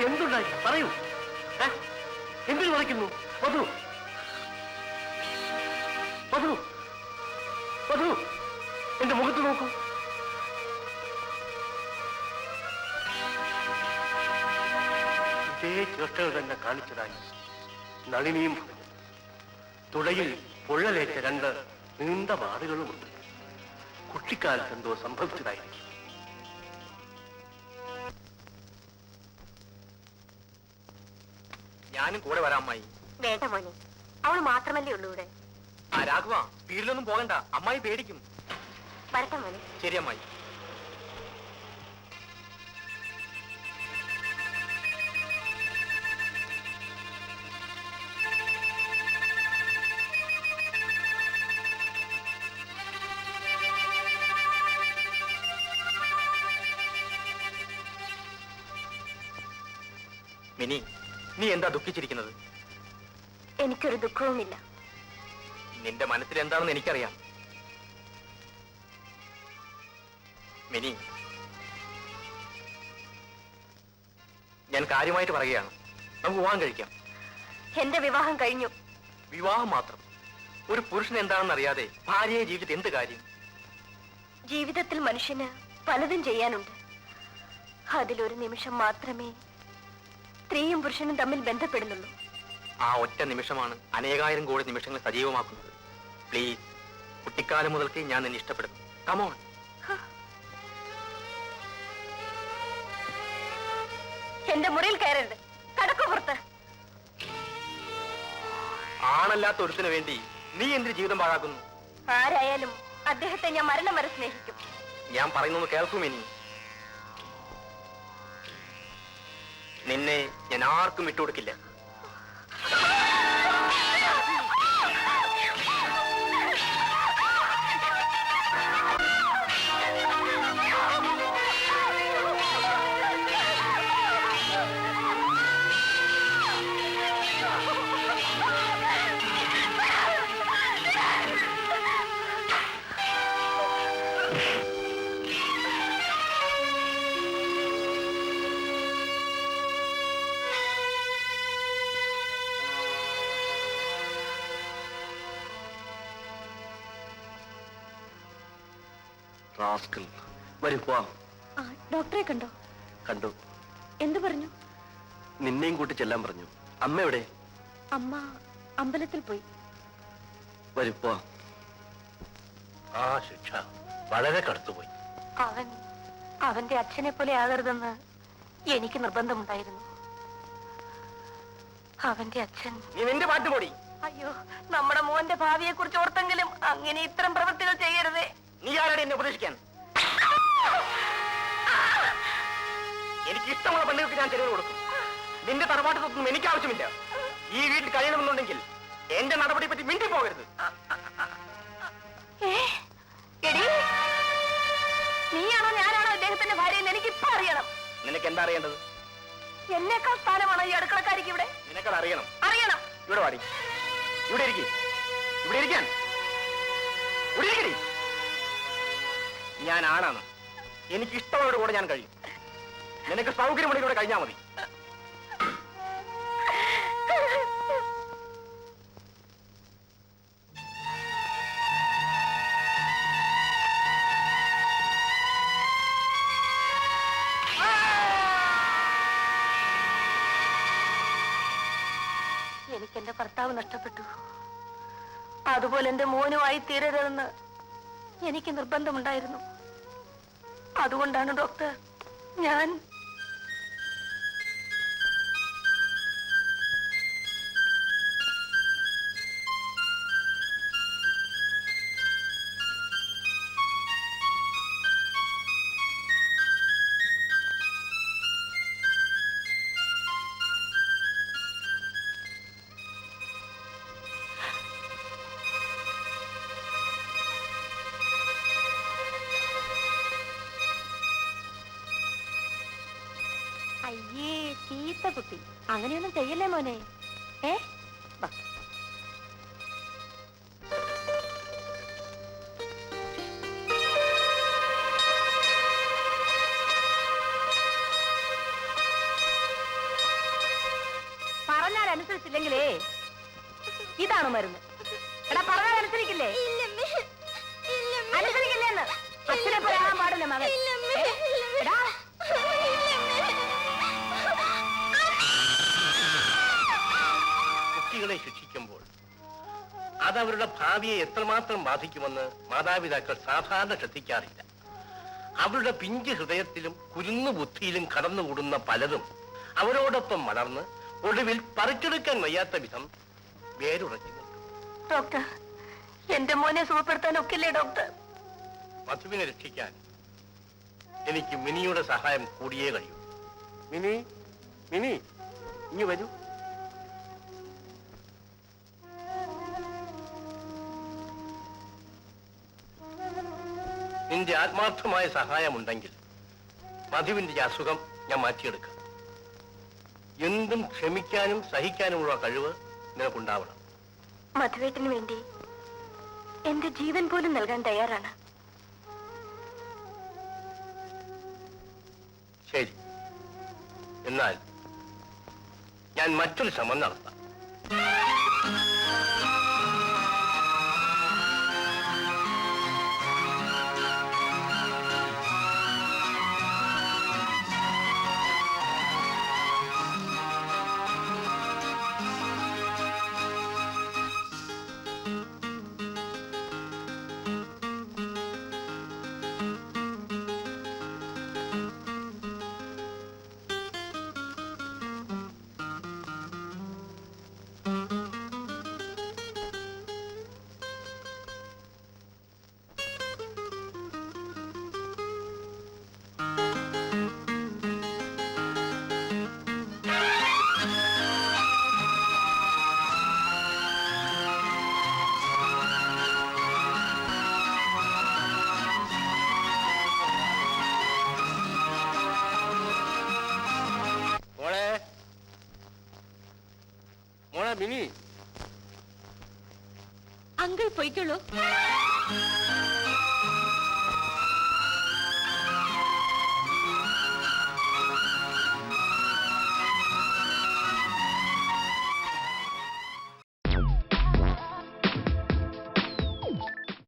എന്തുണ്ടായി പറയൂ. എന്തിനു മറിക്കുന്നു? മധു, മധു, മധു, എന്റെ മുഖത്ത് നോക്കൂ. ഇതേ ചേഷ്ടകൾ തന്നെ കാണിച്ചതായി നളിനിയും പറഞ്ഞു. തുടയിൽ പൊള്ളലേറ്റ 2 നീണ്ട വാറുകളുമുണ്ട്. കുട്ടിക്കാലത്ത് എന്തോ സംഭവിച്ചതായിരിക്കും. ഞാനും കൂടെ വരാം അമ്മായി. വേണ്ട മോനെ, അവൾ മാത്രമല്ലേ ഉള്ളൂ ഇവിടെ. ആ രാഘവ, സ്പീഡിലൊന്നും പോകണ്ട, അമ്മായി പേടിക്കും. വരട്ടെ മോനെ. ശരി അമ്മായി. മിനി, നീ എന്താ ദുഃഖിച്ചിരിക്കുന്നത്? എനിക്കൊരു ദുഃഖവുമില്ല. നിന്റെ മനസ്സിൽ എന്താണെന്ന് എനിക്കറിയാം. മിനി, ഞാൻ കാര്യമായിട്ട് പറയുകയാണ്. നമുക്ക് വിവാഹം കഴിക്കാം. എന്റെ വിവാഹം കഴിഞ്ഞു. വിവാഹം മാത്രം? ഒരു പുരുഷൻ എന്താണെന്ന് അറിയാതെ ഭാര്യയെ ജീവിച്ചിട്ട് എന്ത് കാര്യം? ജീവിതത്തിൽ മനുഷ്യന് പലതും ചെയ്യാനുണ്ട്. അതിലൊരു നിമിഷം മാത്രമേ സ്ത്രീയും പുരുഷനും തമ്മിൽ ബന്ധപ്പെടുന്നുള്ളൂ. ആ ഒറ്റ നിമിഷമാണ് അനേകായിരം കോടി നിമിഷങ്ങൾ സജീവമാക്കുന്നത്. പ്ലീസ്, കുട്ടിക്കാലം മുതൽക്ക് ഞാൻ നിന്നെ ഇഷ്ടപ്പെടുന്നു. കമോൺ. എന്റെ മുറിയിൽ കയറരുത്. കടക്കു പുറത്ത്. ആണല്ലാത്ത ഒരുത്തിനു വേണ്ടി നീ എന്തിന് ജീവിതം പാഴാക്കുന്നു? ആരായാലും അദ്ദേഹത്തെ ഞാൻ മരണം വരെ സ്നേഹിക്കും. ഞാൻ പറയുന്നത് കേൾക്കും. ഇനി നിന്നെ ഞാൻ ആർക്കും വിട്ടുകൊടുക്കില്ല. റാസ്കൽ, വരൂ പോവാം. ഡോക്ടറെ കണ്ടോ? കണ്ടു. എന്തു പറഞ്ഞു? നിന്നെയും കൂട്ടി ചെല്ലാൻ പറഞ്ഞു. അമ്മ എവിടെ? അമ്മ അമ്പലത്തിൽ പോയി. വരൂ പോവാം. ആ ശിക്ഷ വളരെ കടുത്തുപോയി. അവന്റെ അച്ഛനെ പോലെ ആകരുതെന്ന് എനിക്ക് നിർബന്ധമുണ്ടായിരുന്നു. അവന്റെ അച്ഛൻ... നീ നിന്റെ പാട്ട് പോടി. അയ്യോ, നമ്മുടെ മോന്റെ ഭാവിയെ കുറിച്ച് ഓർത്തെങ്കിലും അങ്ങനെ ഇത്തരം പ്രവൃത്തികൾ ചെയ്യരുതേ. നീ ആരാടി എന്നെ ഉപദേശിക്കാൻ? എനിക്ക് ഇഷ്ടമുള്ള പെണ്ണുകൾക്ക് ഞാൻ ചെലവ് കൊടുക്കും. നിന്റെ തറവാട്ടത്തൊന്നും എനിക്ക് ആവശ്യമില്ല. ഈ വീട്ടിൽ കഴിയണമെന്നുണ്ടെങ്കിൽ എന്റെ നടപടിയെ പറ്റി മിണ്ടി പോകരുത്. നീയാണോ ഞാനാണോ അദ്ദേഹത്തിന്റെ ഭാര്യ എന്ന് എനിക്ക് ഇപ്പൊ അറിയണം. നിനക്ക് എന്താ അറിയേണ്ടത്? എന്നേക്കാൾ സ്ഥാനമാണോ ഈ അടുക്കളക്കാരിക്ക് ഇവിടെ? നിനക്കത് അറിയണം. അറിയണം. ഇവിടെ വാടി. ഇവിടെ ഇരിക്കും. ഇവിടെ ഇരിക്കാൻ. ഇവിടെ ഇരിക്കടി. ഞാൻ ആണാണ്. എനിക്ക് ഇഷ്ടമുള്ളവരുടെ കൂടെ ഞാൻ കഴിയും. നിനക്ക് സൗകര്യമുള്ള കഴിഞ്ഞാൽ മതി. എനിക്കെന്റെ ഭർത്താവ് നഷ്ടപ്പെട്ടു. അതുപോലെ എന്റെ മോനുമായി തീരരുതെന്ന് എനിക്ക് നിർബന്ധമുണ്ടായിരുന്നു. അതുകൊണ്ടാണ് ഡോക്ടർ ഞാൻ... അയ്യേ, ചീത്ത കുട്ടി. അങ്ങനെയൊന്നും ചെയ്യല്ലേ മോനെ. തരാമോ മരുന്ന്? എടാ പറഞ്ഞാൽ അനുസരിക്കില്ലേ? അനുസരിക്കില്ലേന്ന് അച്ഛനെ പറയാൻ പാടില്ല മകൻ. എടാ കുട്ടികളെ ശിക്ഷിക്കുമ്പോൾ അതവരുടെ ഭാവിയെ എത്രമാത്രം ബാധിക്കുമെന്ന് മാതാപിതാക്കൾ സാധാരണ ശ്രദ്ധിക്കാറില്ല. അവരുടെ പിഞ്ച് ഹൃദയത്തിലും കുരുന്നു ബുദ്ധിയിലും കടന്നുകൂടുന്ന പലതും അവരോടൊപ്പം വളർന്ന് ഒടുവിൽ പറിച്ചെടുക്കാൻ വയ്യാത്ത വിധം വേരുറച്ചു നിൽക്കും. ഡോക്ടർ, എന്റെ മോനെ സുഖപ്പെടുത്താൻ ഒക്കില്ലേ ഡോക്ടർ? മധുവിനെ രക്ഷിക്കാൻ എനിക്ക് മിനിയുടെ സഹായം കൂടിയേ കഴിയൂ. മിനി, മിനി, ഇനി വരൂ. നിന്റെ ആത്മാർത്ഥമായ സഹായമുണ്ടെങ്കിൽ മധുവിന്റെ ഈ അസുഖം ഞാൻ മാറ്റിയെടുക്കാം. എന്തും ക്ഷമിക്കാനും സഹിക്കാനുമുള്ള കഴിവ് നിനക്കുണ്ടാവണം. മധുവേട്ടന് വേണ്ടി എന്റെ ജീവൻ പോലും നൽകാൻ തയ്യാറാണ്. ശരി, എന്നാൽ ഞാൻ മറ്റൊരു ശ്രമം നടത്താം. മിനി, അങ്കിൾ പോയിക്കോളൂ.